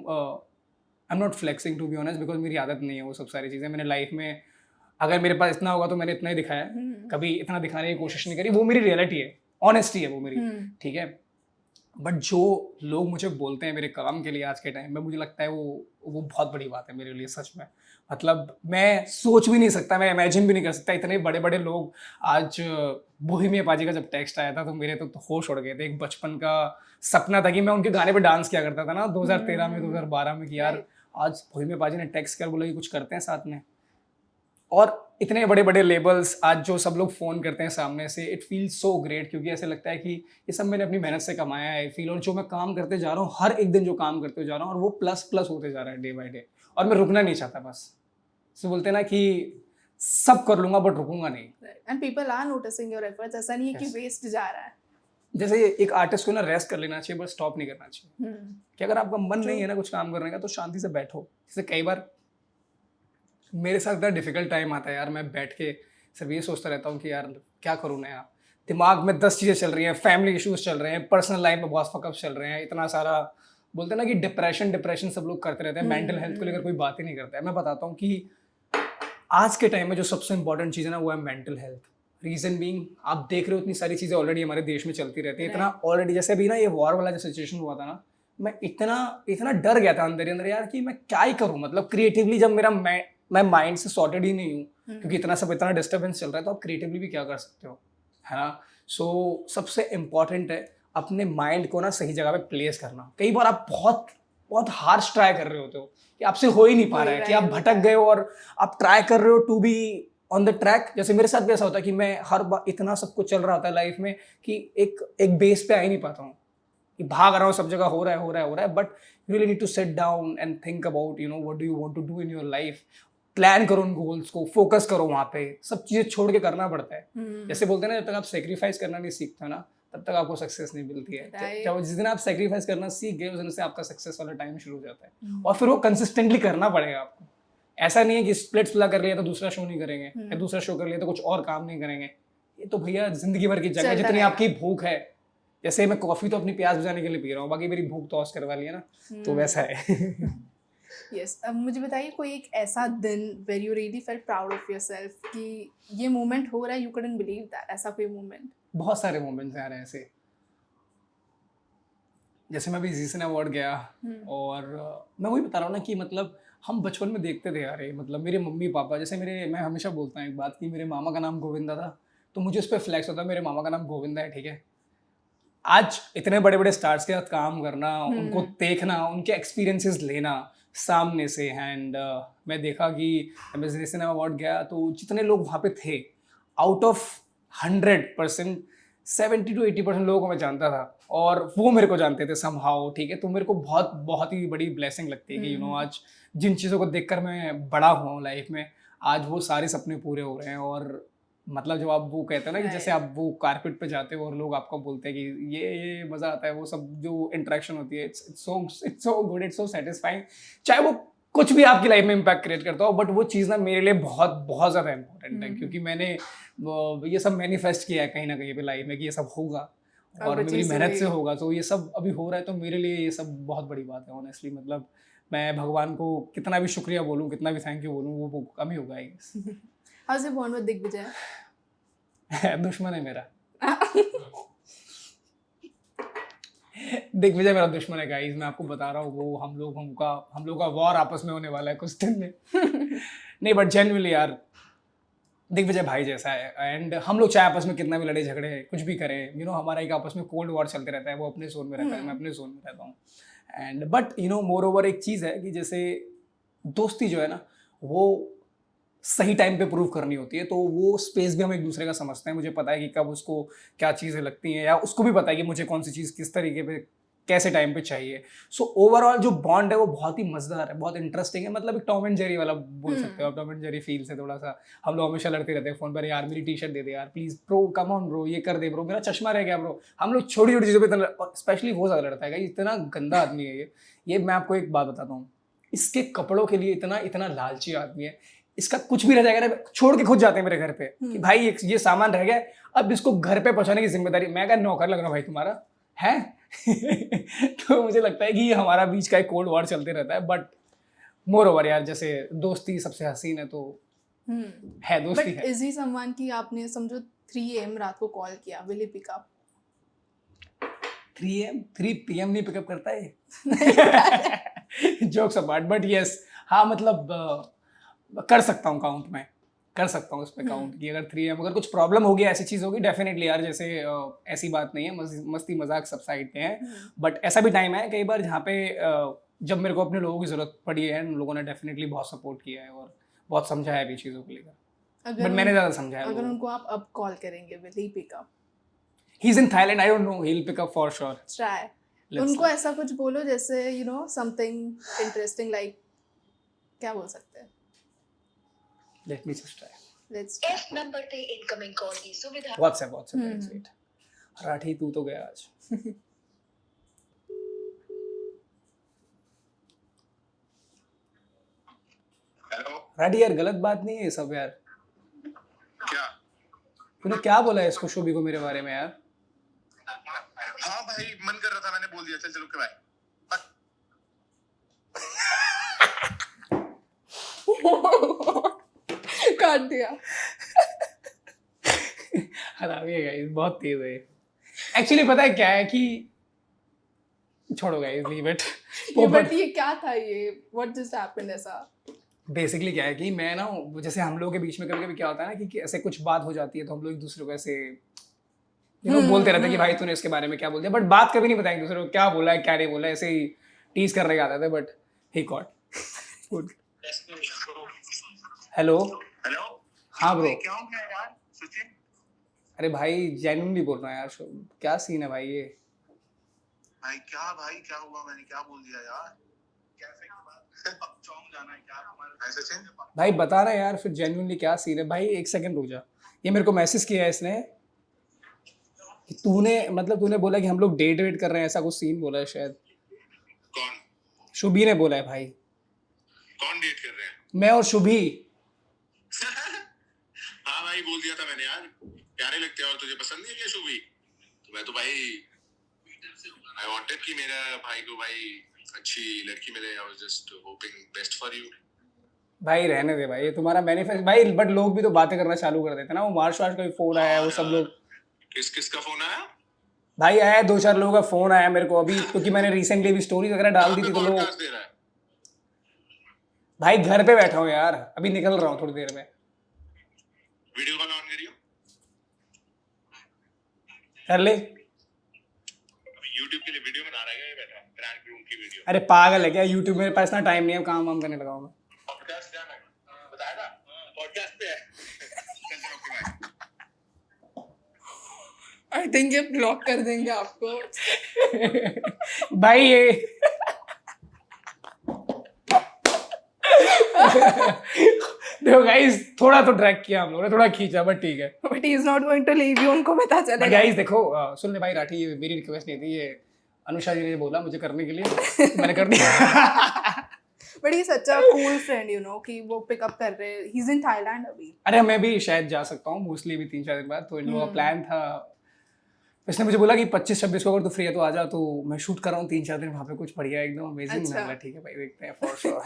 I am not flexing to be honest, because मेरी आदत नहीं है वो सब सारी चीज़ें। मैंने लाइफ में, अगर मेरे पास इतना होगा तो मैंने इतना ही दिखाया, कभी इतना दिखाने की कोशिश नहीं करी। वो मेरी रियलिटी है, ऑनेस्टी है वो मेरी, ठीक है। बट जो लोग मुझे बोलते हैं मेरे काम के लिए आज के टाइम में, मुझे लगता है वो बहुत बड़ी बात है मेरे लिए सच में। मतलब मैं सोच भी नहीं सकता, मैं इमेजिन भी नहीं कर सकता इतने बड़े बड़े लोग। आज बोहेमिया पाजी का जब टेक्स्ट आया था तो मेरे तो होश उड़ गए थे। एक बचपन का सपना था कि मैं उनके गाने पे डांस किया करता था ना 2013 में 2012 में, कि यार Right. आज बोहेमिया पाजी ने टेक्स्ट कर बोला कि कुछ करते हैं साथ में। और इतने बड़े बड़े लेबल्स आज जो सब लोग फ़ोन करते हैं सामने से, इट फील्स सो ग्रेट, क्योंकि ऐसे लगता है कि ये सब मैंने अपनी मेहनत से कमाया है। फील और जो मैं काम करते जा रहा हूँ, हर एक दिन जो काम करते जा रहा हूँ, और वो प्लस प्लस होते जा रहा है डे बाय डे, और मैं रुकना नहीं चाहता। बस तो बोलते हैं ना कि सब कर लूंगा बट रुकूंगा नहीं। And people are noticing your efforts, ऐसा नहीं है कि Yes. वेस्ट जा रहा है। जैसे एक आर्टिस्ट को ना रेस्ट कर लेना चाहिए, बट स्टॉप नहीं करना चाहिए। कि अगर आपका मन नहीं है ना कुछ काम करने का, तो शांति से बैठो। जैसे कई बार मेरे साथ इतना डिफिकल्ट टाइम आता है यार, मैं बैठ के सिर्फ ये सोचता रहता हूँ कि यार क्या करूँ नया। दिमाग में 10 चीज़ें चल रही हैं, फैमिली इश्यूज चल रहे हैं, पर्सनल लाइफ में बहुत फकअप चल रहे हैं, इतना सारा बोलते हैं ना कि डिप्रेशन सब लोग करते रहते हैं। मेंटल हेल्थ को लेकर कोई बात ही नहीं करता है। मैं बताता हूँ कि आज के टाइम में जो सबसे इंपॉर्टेंट चीज़ है ना, वो है मेंटल हेल्थ। रीजन बीइंग, आप देख रहे हो इतनी सारी चीज़ें ऑलरेडी हमारे देश में चलती रहती है। इतना ऑलरेडी, जैसे अभी ना ये वॉर वाला जो सिचुएशन हुआ था ना, मैं इतना इतना डर गया था अंदर ही अंदर यार कि मैं क्या ही करूँ। मतलब क्रिएटिवली जब मेरा मैं माइंड से सॉर्टेड ही नहीं हूँ, क्योंकि इतना डिस्टर्बेंस चल रहा है, तो आप क्रिएटिवली भी क्या कर सकते हो, है ना। सो सबसे इम्पॉर्टेंट है अपने माइंड को ना सही जगह पे प्लेस करना। कई बार आप बहुत बहुत हार्श ट्राई कर रहे होते हो कि आपसे हो ही नहीं पा रहा है, कि आप भटक गए हो और आप ट्राई कर रहे हो to be on the track. जैसे मेरे साथ भी ऐसा होता है कि मैं हर बार इतना सब कुछ चल रहा होता है लाइफ में कि एक बेस पे आ ही नहीं पाता हूँ, कि भाग रहा हूँ, सब जगह हो रहा है, but you really need to sit down and think about what do you want to do in your life. Plan करो उन गोल्स को, फोकस करो वहाँ पे, सब चीज़ें छोड़ के करना पड़ता है। जैसे बोलते हैं ना, जब तक आप सेक्रीफाइस करना नहीं सीखते ना, तब तक आपको सक्सेस नहीं मिलती है। Right. जब जिस दिन आप सेक्रीफाइस करना सीख गए, उस दिन से आपका सक्सेस वाला टाइम शुरू हो जाता है। और फिर वो कंसिस्टेंटली करना पड़ेगा आपको। ऐसा नहीं है कि स्प्लिट्स पूरा कर लिया तो दूसरा शो नहीं करेंगे, या दूसरा शो कर लिया तो कुछ और काम नहीं करेंगे। ये तो भैया जिंदगी भर की जंग है, चलता जितनी रहेगा। आपकी भूख है। जैसे मैं कॉफी तो अपनी प्यास बुझाने के लिए पी रहा हूँ, बाकी मेरी भूख तो ऑस करवा ली है ना, तो वैसा है। यस, अब मुझे बताइए कोई एक ऐसा दिन where you really felt proud of yourself कि ये मोमेंट हो रहा है, यू कुडंट बिलीव दैट, ऐसा कोई मोमेंट? बहुत सारे मोमेंट्स आ रहे हैं ऐसे। जैसे मैं अभी जीसन अवार्ड गया, और मैं वही बता रहा हूँ ना कि मतलब हम बचपन में देखते थे यार, मतलब मेरे मम्मी पापा, जैसे मैं हमेशा बोलता हूँ एक बात कि मेरे मामा का नाम गोविंदा था, तो मुझे उस पर फ्लैक्स होता है, मेरे मामा का नाम गोविंदा है, ठीक है। आज इतने बड़े बड़े स्टार्स के साथ काम करना, उनको देखना, उनके एक्सपीरियंसेस लेना सामने से, एंड मैं देखा कि मैं जीसन अवार्ड गया तो जितने लोग वहाँ पे थे, आउट ऑफ 100% 70 to 80% लोगों को मैं जानता था, और वो मेरे को जानते थे समहाउ, ठीक है। तो मेरे को बहुत बहुत ही बड़ी ब्लेसिंग लगती है कि आज जिन चीज़ों को देखकर मैं बड़ा हुआ हूँ लाइफ में, आज वो सारे सपने पूरे हो रहे हैं। और मतलब जब आप वो कहते हैं ना कि जैसे आप वो कारपेट पे जाते हो और लोग आपको बोलते हैं कि ये मज़ा आता है, वो सब जो इंटरेक्शन होती है, it's so good, it's so satisfying. चाहे वो कुछ भी आपकी लाइफ में इम्पैक्ट क्रिएट करता हो, बट वो चीज़ ना मेरे लिए बहुत बहुत ज़्यादा इंपॉर्टेंट है, क्योंकि मैंने ये सब मैनिफेस्ट किया है कहीं ना कहीं पे लाइफ में कि ये सब होगा, और मेरी मेहनत से होगा। तो ये सब अभी हो रहा है, तो मेरे लिए ये सब बहुत बड़ी बात है ऑनेस्टली। मतलब मैं भगवान को कितना भी शुक्रिया बोलूँ, कितना भी थैंक यू बोलूँ, वो कम ही होगा। How is your bond with Digvijay? दुश्मन है मेरा। दिग्विजय मेरा दुश्मन है गाइस, मैं आपको बता रहा हूँ। वो हम लोग का वॉर आपस में होने वाला है कुछ दिन में। नहीं, बट जेन्युइनली यार, दिग्विजय भाई जैसा है। एंड हम लोग चाहे आपस में कितना भी लड़े झगड़े कुछ भी करें, हमारा एक आपस में कोल्ड वॉर चलते रहता है। वो अपने जोन में रहता है, मैं अपने जोन में रहता हूँ। एंड बट मोर ओवर एक चीज़ है कि जैसे दोस्ती जो है ना, वो सही टाइम पे प्रूव करनी होती है। तो वो स्पेस भी हम एक दूसरे का समझते हैं। मुझे पता है कि कब उसको क्या चीज़ें लगती हैं, या उसको भी पता है कि मुझे कौन सी चीज़ किस तरीके पे कैसे टाइम पे चाहिए। सो ओवरऑल जो बॉन्ड है वो बहुत ही मजेदार है, बहुत इंटरेस्टिंग है। मतलब एक टॉम एंड जेरी वाला बोल सकते हो आप, टॉम एंड जेरी फील से थोड़ा सा। हम लोग हमेशा लड़ते रहते हैं फोन पर, यार मेरी टी शर्ट दे दे यार please bro, come on bro, ये कर दे ब्रो, मेरा चश्मा रह गया ब्रो। हम लोग छोटी छोटी चीज़ों पर इतना, स्पेशली वो ज़्यादा लड़ता है, इतना गंदा आदमी है ये। मैं आपको एक बात बताता हूँ, इसके कपड़ों के लिए इतना इतना लालची आदमी है। इसका कुछ भी रह जाएगा ना, छोड़ के खुद जाते हैं मेरे घर पे कि भाई ये सामान रह गया, अब इसको घर पे पहुंचाने की जिम्मेदारी। मैं क्या नौकर लग रहा हूँ भाई तुम्हारा है? तो मुझे लगता है कि ये हमारा बीच का एक कोल्ड वॉर चलते रहता है। बट मोर ओवर यार, जैसे दोस्ती सबसे हसीन है, तो है दोस्ती बट है। इज ही समवन कि आपने समझो 3 AM रात को कॉल किया, will he pick up? 3 PM नहीं पिकअप करता है जोक्स अपार्ट, बट यस हाँ मतलब कर सकता हूँ काउंट, मैं कर सकता हूँ उस पर काउंट कि अगर 3 AM अगर कुछ प्रॉब्लम होगी ऐसी चीज़ होगी डेफिनेटली यार, जैसे ऐसी बात नहीं है, मस्ती मजाक सब साइड पे है, बट ऐसा भी टाइम है कई बार जहाँ पे जब मेरे को अपने लोगों की ज़रूरत पड़ी है, उन लोगों ने डेफिनेटली बहुत सपोर्ट किया है और बहुत समझाया भी चीज़ों को लेकर, बट मैंने ज़्यादा समझाया। अगर उनको आप अब कॉल करेंगे will he pick up? He is in Thailand, I don't know, he will pick up for sure. Try उनको ऐसा कुछ बोलो जैसे you know something interesting, like क्या बोल सकते हैं? Let me just try. Let's F number पे इनकमिंग कॉल की सुविधा। व्हाट्सएप वेट, राठी तू तो गया आज। हेलो, राठी यार गलत बात नहीं है ये सब यार, क्या? तूने क्या बोला है इसको शुभी को मेरे बारे में यार? हाँ भाई, मन कर रहा था, मैंने बोल दिया, चल चलो के बाय। काट दिया। हरामी है गाइस, बहुत तेज है एक्चुअली। पता है क्या है कि छोड़ो गाइस, लीव इट। बट ये क्या था, ये व्हाट जस्ट हैपेंड ऐसा? बेसिकली क्या है कि मैं ना, जैसे हम लोगों के बीच में कभी कभी क्या होता है ना कि ऐसे कुछ बात हो जाती है तो हम लोग एक दूसरे को ऐसे बोलते रहते हैं कि भाई तूने इसके बारे में क्या बोल दिया, बट बात कभी नहीं बताएंगे दूसरे को क्या बोला है क्या नहीं बोला है, ऐसे ही टीज करने का आते थे, but he caught good. Hello hello, हाँ ब्रो। क्या हो गया यार सचिन? अरे भाई जेन्युइनली बोल रहा हूँ यार, क्या सीन है भाई ये? भाई क्या हुआ? मैंने क्या बोल दिया यार? कैसे की बात? अब चौंक जाना है क्या तुम्हारे? भाई सचिन, भाई बता रहे यार फिर जेन्युइनली क्या सीन है भाई? एक सेकंड रुक जा, ये मेरे को मैसेज किया है इसने कि तूने बोला कि हम लोग डेट वेट कर रहे हैं, ऐसा कुछ सीन बोला है शायद। कौन शुभी ने बोला है भाई। कौन डेट कर रहे हैं? मैं और शुभी। हाँ भाई, बोल दिया था मैंने यार, प्यारे लगते हैं और तुझे पसंद नहीं है क्या शुभी? तो मैं तो भाई आई वांटेड कि मेरा भाई को भाई अच्छी लड़की मिले। I was just hoping best for you. भाई रहने दे भाई, ये तुम्हारा मैनिफेस्ट भाई, बट लोग भी तो बातें करना चालू कर देते हैं ना, वो मार्च वार्च का भी फोन आया है, वो सब लोग। किसका फोन आया? भाई आया 2-4 लोगों का फोन आया मेरे को अभी, क्योंकि मैंने रिसेंटली भी स्टोरीज वगैरह डाल दी थी तो लोग। पॉडकास्ट दे रहा है? भाई घर पे बैठा हूँ यार, अभी निकल रहा हूँ थोड़ी देर में। वीडियो कॉल ऑन करियो। कर ले। अभी YouTube के लिए वीडियो बना रहा है ये बैठा, ब्रांड ग्रूम की वीडियो। अरे पागल है क्या, यूट्यूब मेरे पास ना टाइम नहीं है, काम वाम करने लगा हूँ मैं। पॉडकास्ट जाना है, बताया था पॉडकास्ट पे है। चल चलो ओके बाय। आई थिंक ये ब्लॉक कर देंगे आपको। भाई ये देखो गाइस, थोड़ा तो ड्रैग किया हम लोगों ने, थोड़ा खींचा, बट ठीक है। But he is not going to leave you, उनको पता चलेगा। गाइस देखो सुन ले भाई राठी, ये मेरी रिक्वेस्ट नहीं थी, ये अनुषा जी ने बोला मुझे करने के लिए, तो मैंने कर दिया। But he such a cool friend, you know, कि वो पिकअप कर रहे हैं। ही इज इन थाईलैंड अभी। अरे मैं भी शायद जा सकता हूँ मोस्टली भी 3-4 दिन बाद, तो इन लोगों का प्लान था। इसने मुझे बोला कि 25-26 को अगर तू फ्री है तो आ जा, तो मैं शूट कर रहा हूँ 3-4 दिन वहाँ पे, कुछ बढ़िया एकदम अमेजिंग। अच्छा। मैं ठीक है भाई, देखते हैं for sure.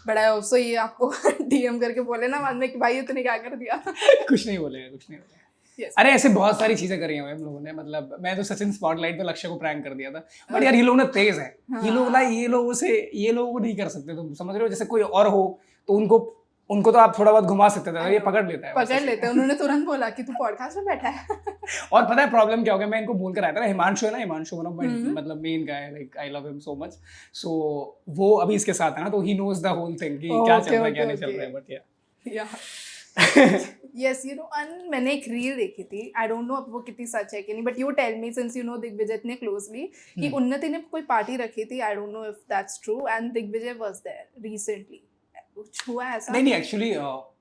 But I also ये आपको डीएम करके बोले ना बाद में कि भाई तूने क्या कर दिया। कुछ नहीं बोलेगा, कुछ नहीं बोलेगा। Yes. अरे ऐसे बहुत सारी चीजें करी हैं हम लोगों ने, मतलब मैं तो सचिन स्पॉटलाइट पे लक्ष्य को प्रैंक कर दिया था, बट यार ये लोग ना तेज हैं, ये लोग ना ये लोगों को नहीं कर सकते, तुम समझ रहे हो? जैसे कोई और हो तो उनको तो आप थोड़ा बहुत घुमा सकते थे, ये पकड़ लेता है। पकड़ लेते हैं। उन्होंने तुरंत बोला कि तू पॉडकास्ट में बैठा है। और पता है प्रॉब्लम क्या हो गया, मैं इनको बोल कर आया था ना, हिमांशु है ना, हिमांशु वन ऑफ माय मतलब main guy, like I love him so much. So वो अभी इसके साथ है ना, तो he knows the whole thing कि क्या चल रहा है क्या नहीं चल रहा है, बट या यस, यू नो, मैंने एक रील देखी थी, आई डोंट नो अब वो कितनी सच है कि नहीं, but you tell me since you know Digvijay इतने क्लोजली कि उन्नति ने कोई पार्टी रखी थी, I don't know if that's true, and Digvijay was there recently. कुछ हुआ ऐसा? नहीं एक्चुअली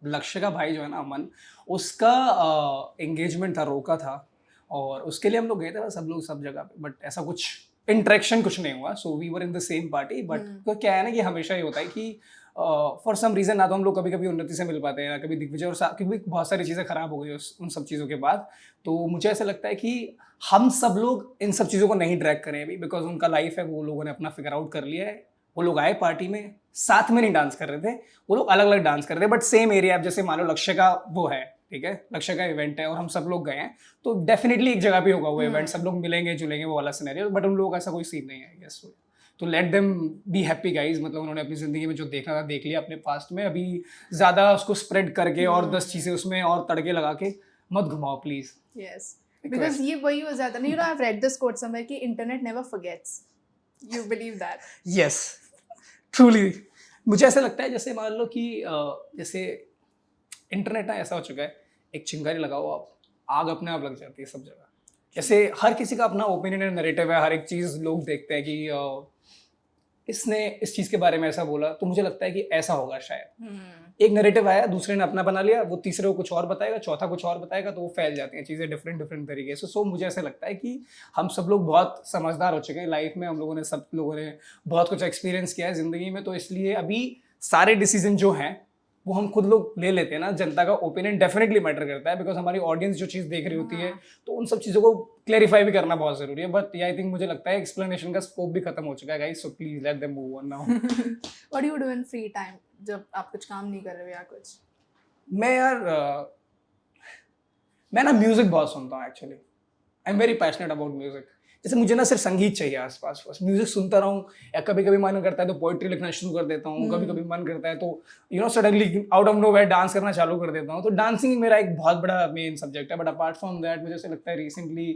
लक्ष्य का भाई जो है ना अमन, उसका एंगेजमेंट था, रोका था, और उसके लिए हम लोग गए थे सब लोग सब जगह पे, बट ऐसा कुछ इंटरेक्शन कुछ नहीं हुआ। So we were in the same party, but क्या है ना कि हमेशा ये होता है कि फॉर सम रीज़न ना तो हम लोग कभी कभी उन्नति से मिल पाते हैं, ना कभी दिग्विजय, और क्योंकि बहुत सारी चीज़ें खराब हो गई उन सब चीज़ों के बाद। तो मुझे ऐसा लगता है कि हम सब लोग इन सब चीज़ों को नहीं ड्रैग करें अभी, बिकॉज उनका लाइफ है, वो लोगों ने अपना फिगर आउट कर लिया है। वो लोग आए पार्टी में, साथ में नहीं डांस कर रहे थे, वो लोग अलग अलग डांस कर रहे थे, बट सेम एरिया। अब जैसे मान लो लक्ष्य का वो है ठीक है, लक्ष्य का इवेंट है और हम सब लोग गए हैं, तो डेफिनेटली एक जगह पे होगा वो इवेंट, सब लोग मिलेंगे जुलेंगे, वो वाला सिनेरियो, बट उन लोगों का ऐसा कोई सीन नहीं है। यस, तो let them be happy guys, मतलब उन्होंने अपनी ज़िंदगी में जो देखना था देख लिया अपने पास्ट में, अभी ज़्यादा उसको स्प्रेड करके और 10 चीज़ें उसमें और तड़के लगा के मत घुमाओ प्लीज़। यस, बिकॉज ये वही हो जाता है, you know, I have read this quote somewhere कि internet never forgets, you believe that? Yes, truly. मुझे ऐसा लगता है जैसे मान लो कि जैसे इंटरनेट ना ऐसा हो चुका है, एक चिंगारी लगाओ आप, आग अपने आप लग जाती है सब जगह। जैसे हर किसी का अपना ओपिनियन एंड नैरेटिव है, हर एक चीज़ लोग देखते हैं कि इसने इस चीज़ के बारे में ऐसा बोला, तो मुझे लगता है कि ऐसा होगा शायद। एक नैरेटिव आया, दूसरे ने अपना बना लिया, वो तीसरे को कुछ और बताएगा, चौथा कुछ और बताएगा, तो वो फैल जाती हैं चीज़ें डिफरेंट तरीके से। सो मुझे ऐसा लगता है कि हम सब लोग बहुत समझदार हो चुके हैं लाइफ में, सब लोगों ने बहुत कुछ एक्सपीरियंस किया है ज़िंदगी में, तो इसलिए अभी सारे डिसीजन जो हैं वो हम खुद लोग ले लेते हैं ना। जनता का ओपिनियन डेफिनेटली मैटर करता है, बिकॉज हमारी ऑडियंस जो चीज़ देख रही होती है, तो उन सब चीज़ों को क्लेरिफाई भी करना बहुत ज़रूरी है। बट आई थिंक मुझे लगता है एक्सप्लेनेशन का स्कोप भी खत्म हो चुका है guys, so please let them move on now. What do you do in free time, जब आप कुछ काम नहीं कर रहे हो या कुछ? मैं यार मैं ना म्यूज़िक बहुत सुनता हूँ actually. I am very passionate about music. जैसे मुझे ना सिर्फ संगीत चाहिए आसपास, बस म्यूजिक सुनता रहूँ, या कभी कभी मन करता है तो पोइट्री लिखना शुरू कर देता हूँ, कभी कभी मन करता है तो suddenly out of nowhere dance करना चालू कर देता हूँ। तो डांसिंग मेरा एक बहुत बड़ा मेन सब्जेक्ट है। बट अपार्ट फ्रॉम दैट मुझे ऐसा लगता है रिसेंटली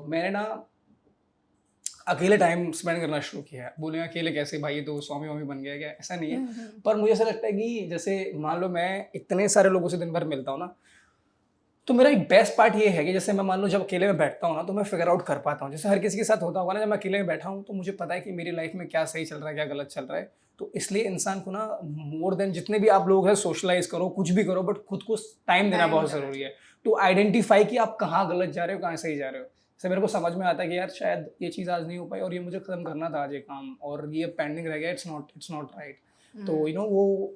मैंने ना अकेले टाइम स्पेंड करना शुरू किया है। बोले अकेले कैसे भाई, ये तो स्वामी वामी बन गया क्या? ऐसा नहीं है, पर मुझे ऐसा लगता है कि जैसे मान लो मैं इतने सारे लोगों से दिन भर मिलता हूँ ना, तो मेरा एक बेस्ट पार्ट ये है कि जैसे मैं मान लो जब अकेले में बैठता हूँ ना, तो मैं फिगर आउट कर पाता हूँ। जैसे हर किसी के साथ होता होगा ना, जब मैं अकेले में बैठा हूँ तो मुझे पता है कि मेरी लाइफ में क्या सही चल रहा है, क्या गलत चल रहा है। तो इसलिए इंसान को ना मोर देन जितने भी आप लोग हैं सोशलाइज करो, कुछ भी करो, बट खुद को टाइम देना बहुत ज़रूरी है टू आइडेंटिफाई कि आप कहाँ गलत जा रहे हो, कहाँ सही जा रहे हो। जैसे मेरे को समझ में आता है कि यार शायद ये चीज़ आज नहीं हो पाई और ये मुझे खत्म करना था आज ये काम, और ये पेंडिंग रह गया, इट्स नॉट राइट। तो वो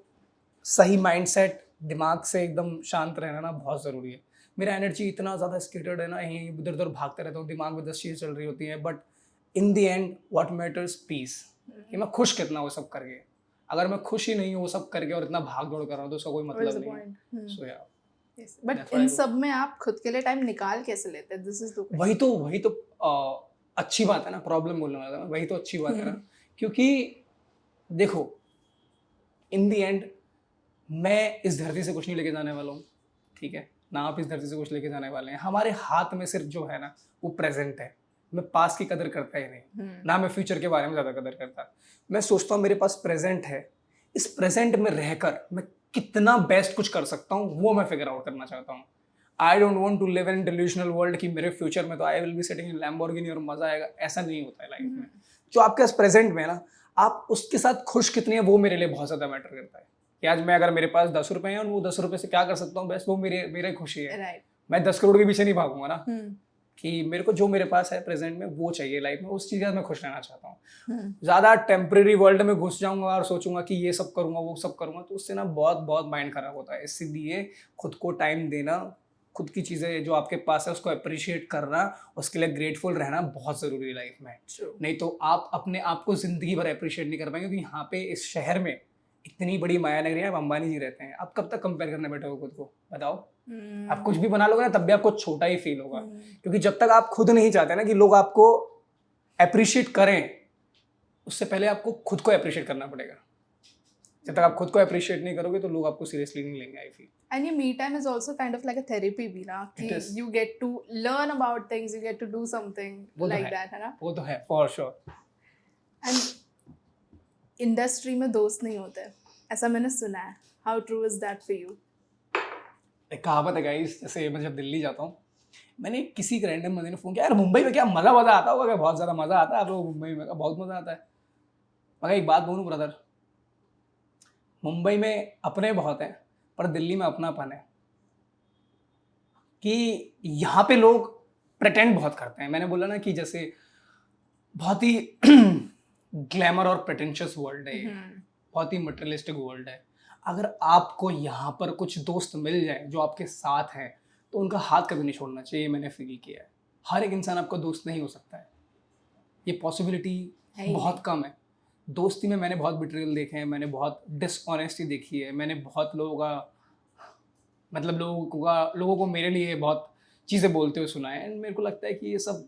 सही माइंडसेट, दिमाग से एकदम शांत रहना ना बहुत ज़रूरी है। मेरा एनर्जी इतना ज़्यादा स्केटर्ड है ना, यहीं इधर उधर भागते रहता हूँ, दिमाग में 10 चीज़ें चल रही होती हैं, but in the end what matters peace, कि मैं खुश कितना वो सब करके। अगर मैं खुश ही नहीं हूँ वो सब करके और इतना भाग दौड़ कर रहा हूँ तो उसका कोई मतलब नहीं है। सो यार, बट इन सब में आप खुद के लिए टाइम निकाल कैसे लेते हैं? दिस इज द वही तो अच्छी बात है ना, प्रॉब्लम बोलने वाला था, वही तो अच्छी बात है ना। क्योंकि देखो इन द एंड मैं इस धरती से कुछ नहीं लेके जाने वाला हूँ, ठीक है ना, आप इस धरती से कुछ लेके जाने वाले हैं। हमारे हाथ में सिर्फ जो है ना वो प्रेजेंट है। मैं पास की कदर करता ही नहीं, ना मैं फ्यूचर के बारे में ज़्यादा कदर करता। मैं सोचता हूँ मेरे पास प्रेजेंट है, इस प्रेजेंट में रहकर मैं कितना बेस्ट कुछ कर सकता हूँ वो मैं फिगर आउट करना चाहता हूँ। I don't want to live in delusional world कि मेरे फ्यूचर में तो I will be sitting in Lamborghini और मजा आएगा, ऐसा नहीं होता है लाइफ में। जो आपके पास प्रेजेंट में ना, आप उसके साथ खुश कितनी है वो मेरे लिए बहुत ज़्यादा मैटर करता है। कि आज मैं अगर मेरे पास 10 रुपए हैं और वो 10 रुपए से क्या कर सकता हूँ बेस्ट, वो मेरे खुशी है। राइट। मैं 10 करोड़ के पीछे नहीं भागूंगा ना, कि मेरे को जो मेरे पास है प्रेजेंट में वो चाहिए लाइफ में, उस चीज़ का मैं खुश रहना चाहता हूँ। ज़्यादा टेम्परेरी वर्ल्ड में घुस जाऊंगा और सोचूंगा कि ये सब करूंगा वो सब करूंगा, तो उससे ना बहुत माइंड खराब होता है। इसलिए खुद को टाइम देना, खुद की चीज़ें जो आपके पास है उसको अप्रिशिएट करना, उसके लिए ग्रेटफुल रहना बहुत ज़रूरी है लाइफ में। नहीं तो आप अपने आप को ज़िंदगी भर अप्रिशिएट नहीं कर पाएंगे। क्योंकि यहाँ पे इस शहर में इतनी बड़ी माया नगरी है, अंबानी जी रहते हैं, आप कब तक कंपेयर करने बैठे हो खुद को, बताओ? आप कुछ भी बना लोगे ना तब भी आपको छोटा ही फील होगा। क्योंकि जब तक आप खुद नहीं चाहते ना कि लोग आपको अप्रिशिएट करें, उससे पहले आपको खुद को अप्रिशिएट करना पड़ेगा। जब तक आप खुद को अप्रिशिएट नहीं करोगे तो लोग आपको सीरियसली नहीं लेंगे, I feel. And your me time is also kind of like a therapy भी ना, कि you get to learn about things, you get to do something like that, है ना? वो तो है for sure। And इंडस्ट्री में दोस्त नहीं होते, ऐसा मैंने सुना है। How true is that for you? एक कहावत है गाइस, जैसे मैं जब दिल्ली जाता हूँ, मैंने किसी के रैंडम बंदे ने फोन किया, यार मुंबई में क्या मजा आता होगा क्या? बहुत ज़्यादा मजा आता है आप लोग मुंबई में? बहुत मजा आता है। मगर एक बात बोलूँ ब्रदर, मुंबई में अपने बहुत हैं पर दिल्ली में अपनापन है। कि यहाँ पे लोग प्रिटेंड बहुत करते हैं। मैंने बोला ना कि जैसे बहुत ही ग्लैमर और प्रिटेंशियस वर्ल्ड है, बहुत ही मटेरियलिस्टिक वर्ल्ड है। अगर आपको यहाँ पर कुछ दोस्त मिल जाए जो आपके साथ हैं तो उनका हाथ कभी नहीं छोड़ना चाहिए, मैंने फील किया है। हर एक इंसान आपका दोस्त नहीं हो सकता है, ये पॉसिबिलिटी बहुत कम है। दोस्ती में मैंने बहुत बिट्रेयल देखे हैं, मैंने बहुत डिसऑनेस्टी देखी है, मैंने बहुत लोगों का मतलब लोगों को मेरे लिए बहुत चीज़ें बोलते हुए सुना है। एंड मेरे को लगता है कि ये सब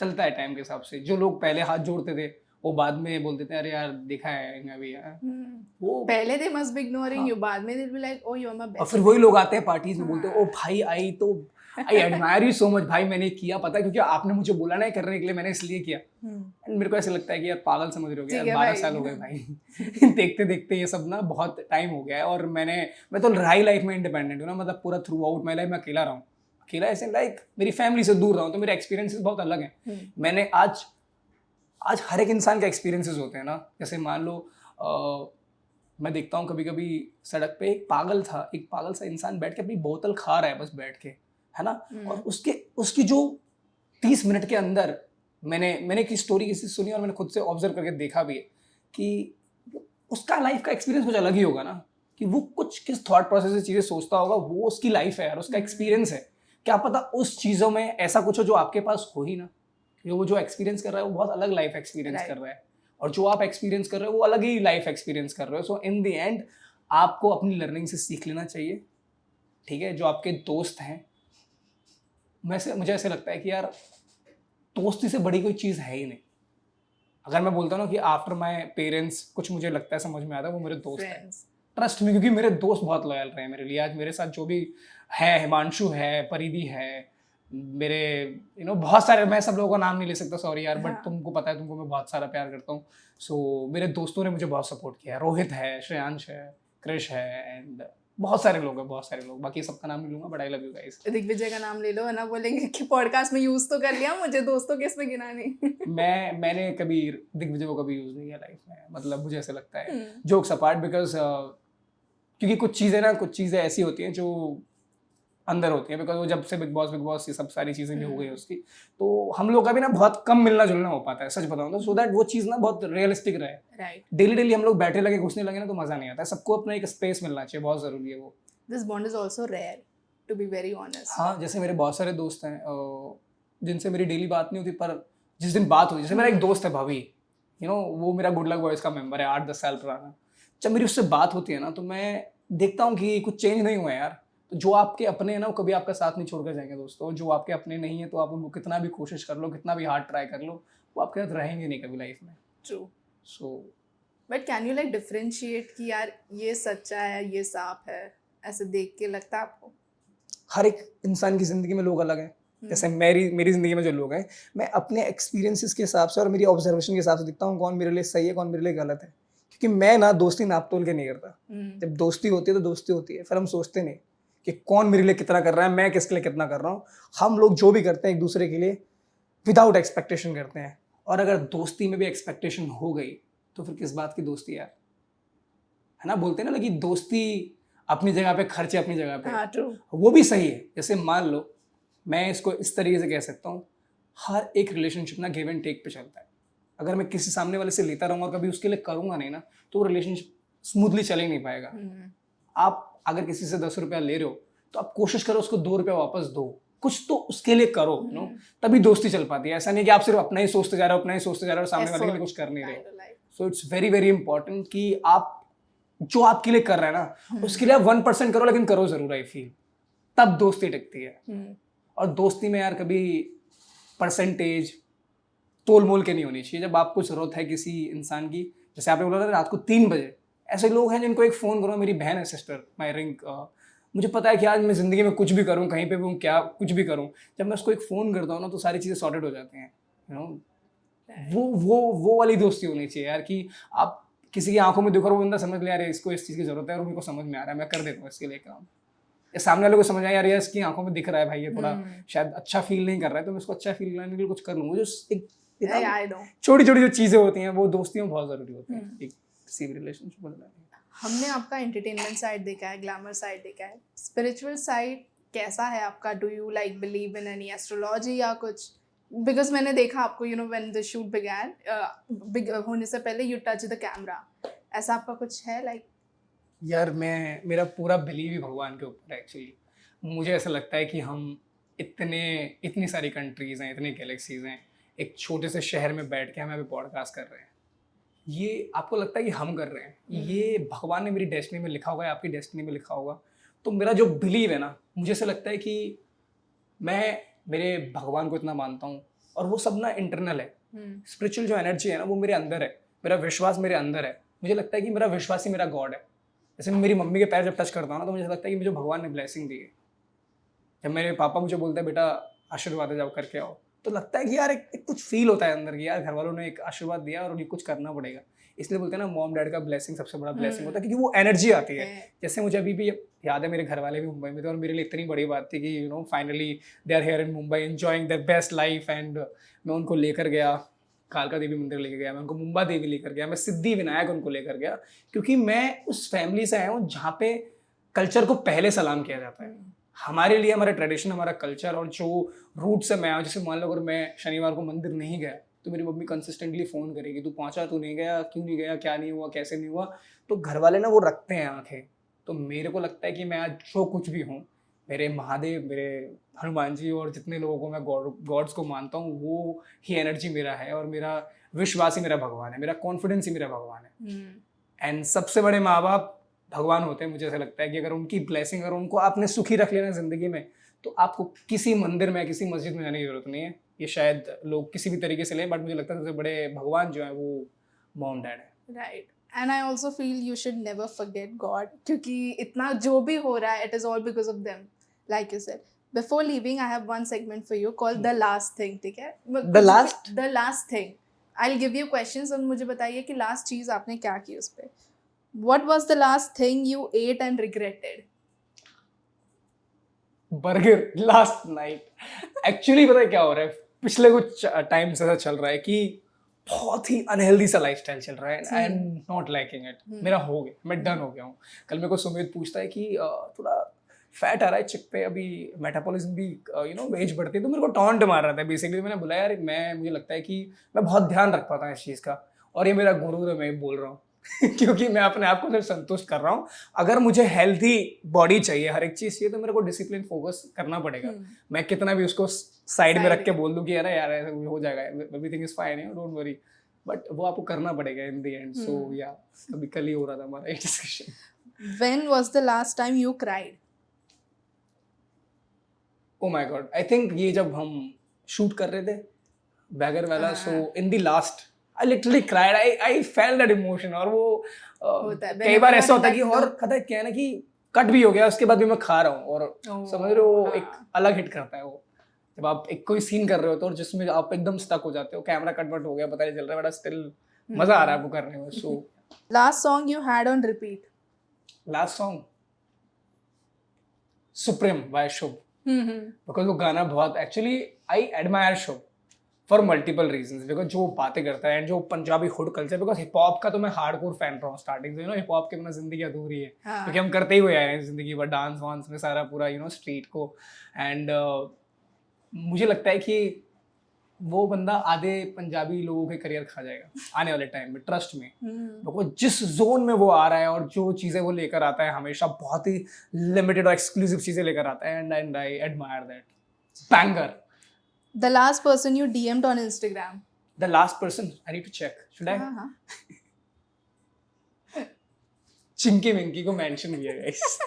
चलता है टाइम के हिसाब से। जो लोग पहले हाथ जोड़ते थे वो बाद में बोलते थे अरे यार देखा है मैं भी यार वो। पहले they must be ignoring हाँ। you, बाद में they'll be like, oh you're my और best फिर वही friend. लोग आते हैं पार्टीज में बोलते हैं हाँ। ओ भाई आई तो I admire you so much भाई, मैंने किया पता है क्योंकि आपने मुझे बोला ना करने के लिए, मैंने इसलिए किया। एंड मेरे को ऐसा लगता है कि यार पागल समझ रहे हो ठीक यार, है 12 भाई। साल हो गए भाई देखते देखते ये सब ना बहुत टाइम हो गया है। और मैं तो रहा ही लाइफ में इंडिपेंडेंट हूँ ना, मतलब पूरा थ्रू आउट माई लाइफ मैं अकेला रहा हूँ। अकेला ऐसे लाइक मेरी फैमिली से दूर रहा हूँ, तो मेरे एक्सपीरियंसेस बहुत अलग हैं। मैंने आज हर एक इंसान के एक्सपीरियंसेस होते हैं ना। जैसे मान लो मैं देखता हूँ कभी कभी सड़क पे एक पागल सा इंसान बैठ के अपनी बोतल खा रहा है बस बैठ के, है ना। और उसकी जो 30 मिनट के अंदर मैंने की स्टोरी किसी से सुनी और मैंने खुद से ऑब्जर्व करके देखा भी है कि उसका लाइफ का एक्सपीरियंस कुछ अलग ही होगा ना, कि वो कुछ किस थॉट प्रोसेस से चीज़ें सोचता होगा। वो उसकी लाइफ है यार, उसका एक्सपीरियंस है। क्या पता उस चीज़ों में ऐसा कुछ हो जो आपके पास हो ही ना, वो जो एक्सपीरियंस कर रहा है वो बहुत अलग लाइफ एक्सपीरियंस कर रहा है, और जो आप एक्सपीरियंस कर रहे हो वो अलग ही लाइफ एक्सपीरियंस कर रहे हो। सो इन द एंड आपको अपनी लर्निंग से सीख लेना चाहिए, ठीक है। जो आपके दोस्त हैं, मुझे ऐसे लगता है कि यार दोस्ती से बड़ी कोई चीज़ है ही नहीं। अगर मैं बोलता हूँ ना कि आफ्टर माई पेरेंट्स कुछ मुझे लगता है समझ में आता है, वो मेरे दोस्त हैं। ट्रस्ट में, क्योंकि मेरे दोस्त बहुत लॉयल रहे हैं मेरे लिए। आज मेरे साथ जो भी है, हिमांशु है, परिधि है, मेरे बहुत सारे, मैं सब लोगों का नाम नहीं ले सकता सॉरी यार, बट तुमको पता है, तुमको मैं बहुत सारा प्यार करता हूँ। सो मेरे दोस्तों ने मुझे बहुत सपोर्ट किया है। रोहित है, श्रेयांश है, क्रिश है, एंड बहुत सारे लोग, बाकी सबका नाम नहीं लूंगा, but I love you guys. Digvijay का नाम ले लो, ना बोलेंगे कि पॉडकास्ट में यूज तो कर लिया, मुझे दोस्तों के इसमें गिना नहीं। मैंने कभी दिग्विजय को कभी यूज नहीं किया लाइफ में, मतलब मुझे ऐसा लगता है जोक्स अपार्ट, बिकॉज क्योंकि कुछ चीज़ें ऐसी होती हैं जो अंदर होती हैं, बिकॉज वो जब से बिग बॉस ये सब सारी चीज़ें भी हो गई उसकी, तो हम लोग का भी ना बहुत कम मिलना जुलना हो पाता है, सच बताऊं तो। सो दैट वो चीज़ ना बहुत रियलिस्टिक रहे। राइट। डेली हम लोग बैठे लगे घुसने लगे ना तो मज़ा नहीं आता है। सबको अपना एक स्पेस मिलना चाहिए, बहुत ज़रूरी है वो। This bond is also rare, to be very honest. हाँ, जैसे मेरे बहुत सारे दोस्त हैं जिनसे मेरी डेली बात नहीं होती, पर जिस दिन बात हुई, जैसे मेरा एक दोस्त है भवी, वो मेरा गुड लक बॉयज़ का मेंबर है, 8-10 साल पुराना। जब मेरी उससे बात होती है ना तो मैं देखता हूँ कि कुछ चेंज नहीं हुआ है यार। तो जो आपके अपने हैं ना वो कभी आपका साथ नहीं छोड़कर जाएंगे दोस्तों। जो आपके अपने नहीं है तो आप उनको कितना भी कोशिश कर लो, कितना भी हार्ड ट्राई कर लो, वो आपके साथ रहेंगे नहीं कभी लाइफ में। True. So but can you like differentiate कि यार ये सच्चा है, ये साफ है, ऐसे देख के लगता है आपको? हर एक इंसान की ज़िंदगी में लोग अलग हैं। जैसे मेरी ज़िंदगी में जो लोग हैं, मैं अपने एक्सपीरियंसेस के हिसाब से और मेरी ऑब्जर्वेशन के हिसाब से देखता हूँ कौन मेरे लिए सही है, कौन मेरे लिए गलत है। क्योंकि मैं ना दोस्ती नाप तोल के नहीं करता। जब दोस्ती होती है तो दोस्ती होती है, फिर हम सोचते नहीं कि कौन मेरे लिए कितना कर रहा है, मैं किसके लिए कितना कर रहा हूँ। हम लोग जो भी करते हैं एक दूसरे के लिए विदाउट एक्सपेक्टेशन करते हैं। और अगर दोस्ती में भी एक्सपेक्टेशन हो गई तो फिर किस बात की दोस्ती यार, है ना। बोलते हैं ना कि दोस्ती अपनी जगह पे, खर्चे अपनी जगह पे। हाँ, ट्रू। वो भी सही है। जैसे मान लो, मैं इसको इस तरीके से कह सकता हूँ, हर एक रिलेशनशिप ना गिव एंड टेक पे चलता है। अगर मैं किसी सामने वाले से लेता रहूँगा, कभी उसके लिए करूँगा नहीं ना, तो वो रिलेशनशिप स्मूथली चल ही नहीं पाएगा। आप अगर किसी से 10 रुपया ले रहे हो तो आप कोशिश करो उसको 2 रुपया वापस दो, कुछ तो उसके लिए करो, तभी दोस्ती चल पाती है। ऐसा नहीं कि आप सिर्फ अपना ही सोचते जा रहे हो और सामने वाले के लिए कुछ कर नहीं रहे हो। So it's very very important कि आप जो आपके लिए कर रहे हैं ना, उसके लिए आप 1% करो, लेकिन करो जरूर। आई फील तब दोस्ती टिकती है। और दोस्ती में यार कभी परसेंटेज तोल मोल के नहीं होनी चाहिए। जब आपको जरूरत है किसी इंसान की, जैसे आपने बोला था रात को 3 बजे, ऐसे लोग हैं जिनको एक फ़ोन करो, मेरी बहन है, सिस्टर, माई रिंग, मुझे पता है कि आज मैं ज़िंदगी में कुछ भी करूँ, कहीं पे भी हूँ, क्या कुछ भी करूँ, जब मैं उसको एक फ़ोन करता हूँ ना तो सारी चीज़ें सॉर्टेड हो जाती हैं। वो वाली दोस्ती होनी चाहिए यार, कि आप किसी की आंखों में देखो, वो बंदा समझ ले यार इसको इस चीज़ की ज़रूरत है और मेरे को समझ में आ रहा है, मैं कर देता हूँ इसके लिए काम। या सामने वाले को समझ आया यार इसकी आंखों में दिख रहा है भाई, ये थोड़ा शायद अच्छा फील नहीं कर रहा है, तो मैं इसको अच्छा फील कराने के लिए कुछ कर लूँगा। जो छोटी छोटी जो चीज़ें होती हैं वो दोस्तियों में बहुत ज़रूरी होती हैं एक किसी भी रिलेशनशिप में। हमने आपका एंटरटेनमेंट साइड देखा है, ग्लैमर साइड देखा है, स्पिरिचुअल साइड कैसा है आपका? Do you like believe in any astrology या कुछ? बिकॉज मैंने देखा आपको, when the shoot began, big होने से पहले यू टच द कैमरा, ऐसा आपका कुछ है लाइक? यार मेरा पूरा बिलीव ही भगवान के ऊपर है एक्चुअली। मुझे ऐसा लगता है कि हम इतनी सारी कंट्रीज़ हैं, इतनी गैलेक्सीज़ हैं, एक छोटे से शहर में बैठ के हम अभी पॉडकास्ट कर रहे हैं। ये आपको लगता है कि हम कर रहे हैं, ये भगवान ने मेरी डेस्टिनी में लिखा होगा या आपकी डेस्टिनी में लिखा होगा, तो मेरा जो बिलीव है ना, मुझे ऐसा लगता है कि मैं मेरे भगवान को इतना मानता हूँ, और वो सब ना इंटरनल है। स्पिरिचुअल जो एनर्जी है ना, वो मेरे अंदर है, मेरा विश्वास मेरे अंदर है। मुझे लगता है कि मेरा विश्वास ही मेरा गॉड है। जैसे मैं मेरी मम्मी के पैर जब टच करता हूँ ना, तो मुझे लगता है कि मुझे भगवान ने ब्लेसिंग दी है। जब मेरे पापा मुझे बोलते हैं बेटा आशीर्वाद है, जाओ करके आओ, तो लगता है कि यार एक कुछ फील होता है अंदर की, यार घर वालों ने एक आशीर्वाद दिया और उन्हें कुछ करना पड़ेगा। इसलिए बोलते हैं ना, मॉम डैड का ब्लेसिंग सबसे बड़ा ब्लेसिंग होता है, क्योंकि वो एनर्जी आती है। जैसे मुझे अभी भी याद है, मेरे घर वाले भी मुंबई में थे और मेरे लिए इतनी बड़ी बात थी कि finally they are here in Mumbai enjoying their best life. And मैं उनको लेकर गया, कालका देवी मंदिर लेकर गया, मैं उनको मुंबा देवी लेकर गया, मैं सिद्धि विनायक उनको लेकर गया, क्योंकि मैं उस फैमिली से आया हूँ जहाँ पे कल्चर को पहले सलाम किया जाता है। हमारे लिए हमारा ट्रेडिशन, हमारा कल्चर और जो रूट से मैं आया हूँ, जैसे मान लो अगर मैं शनिवार को मंदिर नहीं गया तो मेरी मम्मी कंसिस्टेंटली फ़ोन करेगी, तू पहुंचा, तू नहीं गया, क्यों नहीं गया, क्या नहीं हुआ, कैसे नहीं हुआ। तो घर वाले ना वो रखते हैं आंखें। तो मेरे को लगता है कि मैं आज जो कुछ भी हूँ, मेरे महादेव, मेरे हनुमान जी और जितने लोगों को मैं गॉड्स को मानता हूँ, वो ही एनर्जी मेरा है, और मेरा विश्वास ही मेरा भगवान है, मेरा कॉन्फिडेंस ही मेरा भगवान है। एंड सबसे बड़े माँ बाप भगवान होते हैं। मुझे ऐसा लगता है कि अगर उनकी ब्लेसिंग, अगर उनको आपने सुखी रख लेना ज़िंदगी में, तो आपको किसी मंदिर में, किसी मस्जिद में जाने की जरूरत नहीं है। ये शायद लोग किसी भी तरीके से लें, बट मुझे लगता है सबसे बड़े भगवान जो है वो मॉम डैड है। Right, and I also feel you should never forget God, क्योंकि इतना जो भी हो रहा है, it is all because of them, like you said. Before leaving I have one segment for you called the last thing, ठीक है? The last thing. I will give you questions और मुझे बताइए कि लास्ट चीज़ आपने क्या की उस पर। What was the last thing you ate and regretted? Burger last night. Actually पता है क्या हो रहा है, पिछले कुछ टाइम से ऐसा चल रहा है कि बहुत ही अनहेल्दी सा लाइफस्टाइल चल रहा है, आई एम नॉट लाइकिंग इट। मेरा हो गया, मैं डन हो गया हूँ। कल मेरे को सुमित पूछता है कि थोड़ा फैट आ रहा है चिक पे, अभी मेटाबॉलिज्म भी एज बढ़ती है, तो मेरे को टॉन्ट मार रहा था बेसिकली। मैंने बोला यार मुझे लगता है कि मैं बहुत ध्यान रख पाता हूँ इस चीज़ का, और ये मेरा गुरु है, मैं बोल रहा हूँ क्योंकि मैं अपने आप को सिर्फ संतुष्ट कर रहा हूँ। अगर मुझे हेल्थी बॉडी चाहिए, हर एक चीज़ चाहिए, तो मेरे को डिसिप्लिन फोकस करना पड़ेगा। मैं कितना भी उसको साइड में रख के बोल दूँ कि यार ऐसा हो जाएगा, everything is fine, don't worry, but वो आपको करना पड़ेगा इन द एंड। सो या अभी कल ही हो रहा था हमारा ये discussion. When was the last time you cried? Oh my god, I think ये जब हम शूट कर रहे थे बैगर वाला, so in the last I literally cried, I felt that emotion. और वो कई बार ऐसा होता है कि, और पता है क्या है ना, कि कट भी हो गया, उसके बाद भी मैं खा रहा हूँ, और समझ रहे हो, एक अलग हिट करता है वो। जब आप एक कोई सीन कर रहे हो तो, और जिसमें आप एकदम स्टक हो जाते हो, कैमरा कट वट हो गया, पता नहीं चल रहा है, बट स्टिल मजा आ रहा है वो करने में। So Last song you had on repeat? Last song supreme by Shubh, because वो गाना बहुत, actually I admire Shubh for multiple reasons, because जो बातें करता है एंड जो Punjabi hood culture, because hip hop का तो मैं हार्डकोर फैन रहा हूँ स्टार्टिंग से। हिप हॉप के बिना जिंदगी अधूरी है, क्योंकि हम करते ही हुए आए हैं जिंदगी भर, डांस वांस में सारा पूरा स्ट्रीट को। एंड मुझे लगता है कि वो बंदा आधे पंजाबी लोगों के करियर खा जाएगा आने वाले टाइम में, ट्रस्ट में। बिकॉज जिस जोन में वो आ रहा है और जो चीज़ें वो लेकर आता है, हमेशा बहुत ही लिमिटेड और एक्सक्लूसिव चीज़ें लेकर आता है, and I admire that. Banger. The last person you DM'd on Instagram? The last person, I need to check. Should I? Chinki Minki को मेंशन किया गाइस,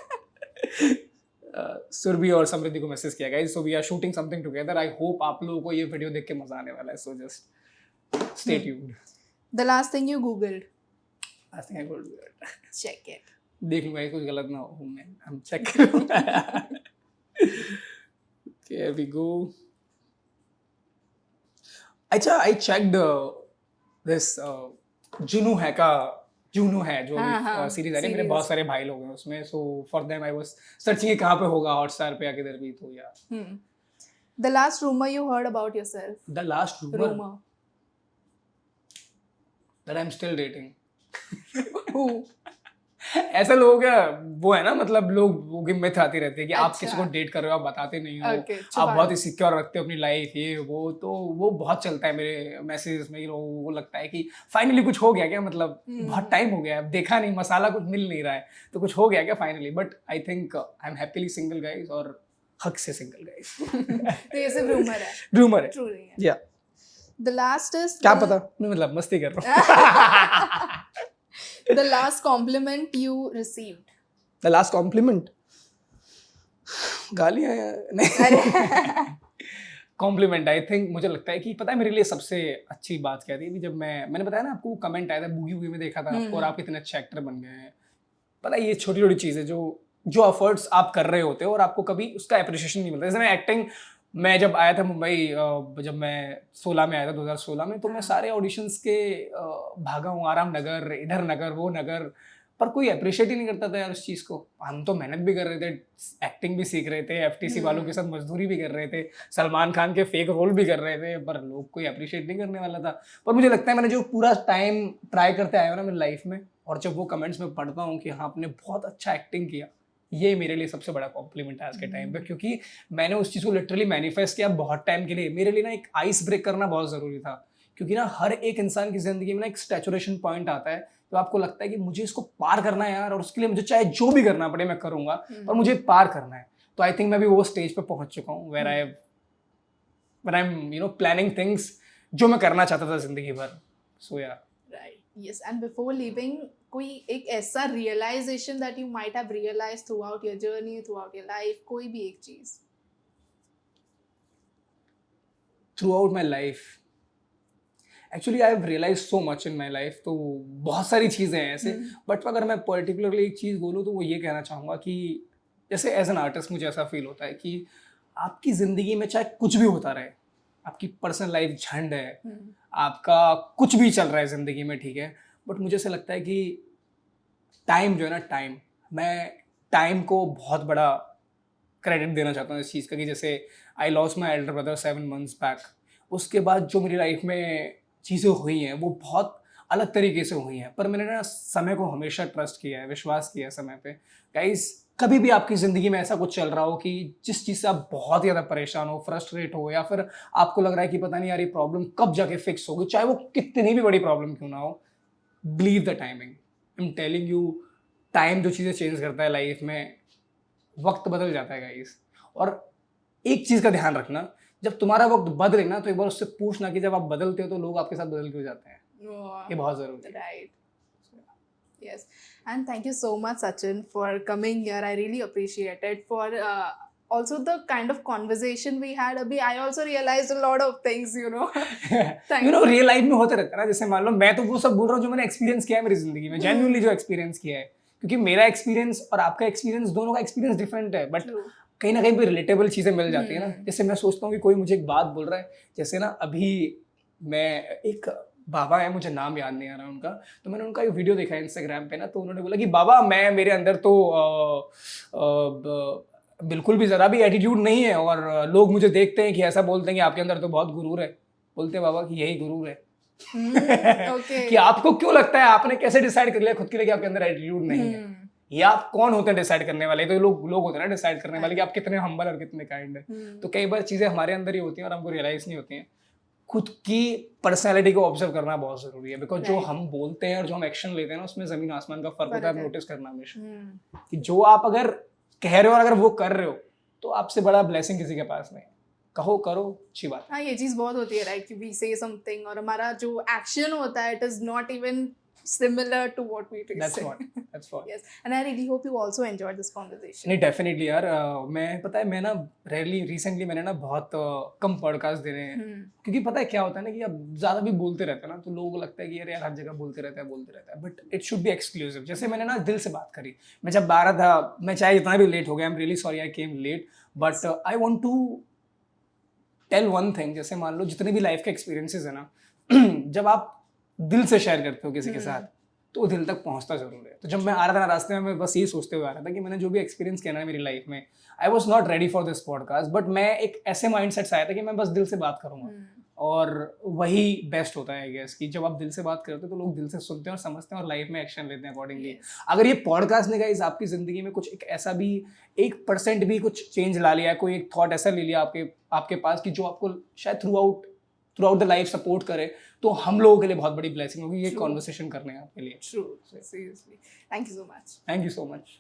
सुरभि और समृद्धि को मैसेज किया guys. So we are shooting something together. I hope आप लोगों को ये video देख के मजा आने वाला है, so just stay tuned. The last thing you googled? I think I will do it. Check it. देख लूंगा कुछ गलत ना हो, मैं हम चेक करूंगा। Okay, here we go. अच्छा, I checked this जुनू है का, जुनू है जो सीरीज है, मेरे बहुत सारे भाई लोग हैं उसमें, so for them I was searching कहाँ पे होगा, हॉटस्टार पे या किधर भी, तो यार। The last rumor you heard about yourself? The last rumor that I'm still dating. Who? ऐसा लोगों का वो है ना, मतलब लोगों की मिथ आती रहती है कि आप किसी को डेट कर रहे हो, आप बताते नहीं हो, आप बहुत ही सिक्योर रखते हो अपनी लाइफ, ये वो, तो वो बहुत चलता है मेरे मैसेजेस में। लोगों को लगता है कि फाइनली कुछ हो गया क्या, मतलब बहुत टाइम हो गया, अब देखा नहीं, मसाला कुछ मिल नहीं रहा है, तो कुछ हो गया क्या finally. But I think I am happily single guys, और हक से सिंगल गाइस। तो ये सिर्फ रूमर है? रूमर है, ट्रू नहीं है। या The last is क्या पता, मैं मतलब मस्ती कर रहा हूँ। The last compliment you received? The last compliment? गालियाँ नहीं कॉम्प्लीमेंट आई थिंक मुझे लगता है कि पता है मेरे लिए सबसे अच्छी बात क्या थी जब मैंने बताया ना आपको कमेंट आया था बूगी वूगी में देखा था आपको और आप इतने अच्छे एक्टर बन गए हैं। पता है ये छोटी छोटी चीज़ें जो जो एफर्ट्स आप कर रहे होते हो और आपको कभी उसका अप्रिशिएशन नहीं मिलता। जैसे मैं एक्टिंग मैं जब आया था मुंबई जब मैं 16 में आया था 2016 में तो मैं सारे ऑडिशंस के भागा हूँ आराम नगर इधर नगर वो नगर पर कोई अप्रिशिएट ही नहीं करता था यार उस चीज़ को। हम तो मेहनत भी कर रहे थे एक्टिंग भी सीख रहे थे एफटीसी वालों के साथ मजदूरी भी कर रहे थे सलमान खान के फेक रोल भी कर रहे थे पर लोग कोई अप्रिशिएट नहीं करने वाला था। पर मुझे लगता है मैंने जो पूरा टाइम ट्राई करते आया हूँ ना मेरी लाइफ में और जब वो कमेंट्स में पढ़ता हूँ कि हाँ आपने बहुत अच्छा एक्टिंग किया ये मेरे लिए सबसे बड़ा कॉम्प्लीमेंट है आज के टाइम पे क्योंकि मैंने उस चीज़ को लिटरली मैनिफेस्ट किया बहुत टाइम के लिए। मेरे लिए ना एक आइस ब्रेक करना बहुत ज़रूरी था क्योंकि ना हर एक इंसान की ज़िंदगी में ना एक स्टैचुरेशन पॉइंट आता है तो आपको लगता है कि मुझे इसको पार करना है यार और उसके लिए मुझे चाहे जो भी करना पड़े मैं करूँगा और मुझे पार करना है। तो आई थिंक मैं भी वो स्टेज पे पहुंच चुका हूँ where I am planning things जो मैं करना चाहता था जिंदगी भर। So yeah right yes and before living कोई एक ऐसा realization that you might have realized throughout your journey throughout your life कोई भी एक चीज throughout my life actually I have realize so much in my life तो बहुत सारी चीज़ें हैं ऐसे बट अगर मैं पर्टिकुलरली एक चीज़ बोलूँ तो वो ये कहना चाहूँगा कि जैसे एज एन आर्टिस्ट मुझे ऐसा फील होता है कि आपकी ज़िंदगी में चाहे कुछ भी होता रहे आपकी पर्सनल लाइफ झंड है आपका कुछ भी चल रहा है ज़िंदगी में ठीक है बट मुझे ऐसा लगता है कि टाइम जो है ना टाइम मैं टाइम को बहुत बड़ा क्रेडिट देना चाहता हूँ इस चीज़ का कि जैसे I lost my elder brother 7 months back उसके बाद जो मेरी लाइफ में चीज़ें हुई हैं वो बहुत अलग तरीके से हुई हैं पर मैंने ना समय को हमेशा ट्रस्ट किया है विश्वास किया है समय पे। गाइस कभी भी आपकी ज़िंदगी में ऐसा कुछ चल रहा हो कि जिस चीज़ से आप बहुत ज़्यादा परेशान हो फ्रस्ट्रेट हो या फिर आपको लग रहा है कि पता नहीं यार ये प्रॉब्लम कब जाके फिक्स होगी चाहे वो कितनी भी बड़ी प्रॉब्लम क्यों ना हो believe the timing I am telling you time जो चीज़ें चेंज करता है लाइफ में वक्त बदल जाता है गाइस। और एक चीज़ का ध्यान रखना जब तुम्हारा वक्त बदले ना तो एक बार उससे पूछना कि जब आप बदलते हो तो लोग आपके साथ बदल क्यों जाते हैं ये बहुत ज़रूरी है। Right yes and thank you so much Sachin for coming here I really appreciate it for also the kind of conversation we had abhi I also realized a lot of things you know real life में होते रहता है ना जैसे मान लो मैं तो वो सब बोल रहा हूँ जो मैंने एक्सपीरियंस किया है मेरी जिंदगी में जेन्युइनली जो एक्सपीरियंस किया है क्योंकि मेरा एक्सपीरियंस और आपका एक्सपीरियंस दोनों का एक्सपीरियंस डिफरेंट है बट कहीं ना कहीं पे रिलेटेबल चीज़ें मिल जाती है ना। जैसे मैं सोचता हूँ कि कोई मुझे एक बात बोल रहा है जैसे ना अभी मैं एक बाबा है मुझे नाम याद नहीं आ रहा उनका तो मैंने उनका एक वीडियो देखा है इंस्टाग्राम पे ना तो उन्होंने बोला कि बाबा मैं मेरे अंदर तो बिल्कुल भी ज़रा भी एटीट्यूड नहीं है और लोग मुझे देखते हैं कि ऐसा बोलते हैं कि आपके अंदर तो बहुत गुरूर है। बोलते हैं बाबा कि यही गुरूर है okay. कि आपको क्यों लगता है आपने कैसे डिसाइड कर लिया खुद के लिए कि आपके अंदर एटीट्यूड नहीं है ये आप कौन होते हैं डिसाइड करने वाले तो लोग होते हैं ना डिसाइड करने वाले कि आप कितने हम्बल और कितने काइंड है। तो कई बार चीज़ें हमारे अंदर ही होती हैं और हमको रियलाइज नहीं होती हैं। खुद की पर्सनैलिटी को ऑब्जर्व करना बहुत जरूरी है बिकॉज जो हम बोलते हैं और जो हम एक्शन लेते हैं ना उसमें जमीन आसमान का फर्क होता है। नोटिस करना हमेशा कि जो आप अगर कह रहे हो और अगर वो कर रहे हो तो आपसे बड़ा ब्लेसिंग किसी के पास नहीं। कहो करो अच्छी बात। हाँ ये चीज़ बहुत होती है राइट कि वी से समथिंग और हमारा जो एक्शन होता है it is not even similar to what we do. That's what. Yes, and I really hope you also enjoyed this conversation. नहीं डेफिनेटली यार मैं पता है मैं ना रिसेंटली मैंने ना बहुत कम पॉडकास्ट दे रहे हैं क्योंकि पता है क्या होता है ना कि अब ज़्यादा भी बोलते रहते हैं ना तो लोगों को लगता है कि यार हर जगह बोलते रहता है but it should be exclusive. जैसे मैंने ना दिल से बात करी मैं जब 12 था मैं चाहे जितना भी लेट हो गया I am really sorry I came late but I want to tell one thing. जैसे मान लो जितने भी लाइफ के एक्सपीरियंसेस है ना जब आप दिल से शेयर करते हो किसी के साथ तो वो दिल तक पहुंचता जरूर है। तो जब मैं आ रहा था रास्ते में मैं बस यही सोचते हुए आ रहा था कि मैंने जो भी एक्सपीरियंस किया ना मेरी लाइफ में I was not ready for this podcast but मैं एक ऐसे माइंड सेट से आया था कि मैं बस दिल से बात करूंगा और वही बेस्ट होता है आई गेस कि जब आप दिल से बात करते हो तो लोग दिल से सुनते हैं और समझते हैं और लाइफ में एक्शन लेते हैं अकॉर्डिंगली। अगर ये पॉडकास्ट ने गाइस आपकी जिंदगी में कुछ एक ऐसा भी 1% भी कुछ चेंज ला लिया कोई एक थॉट ऐसा ले लिया आपके पास कि जो आपको शायद through out the life support करे तो हम लोगों के लिए बहुत बड़ी ब्लेसिंग होगी ये कॉन्वर्सेशन करने आपके लिए। True. Seriously. Thank you so much. Thank you so much.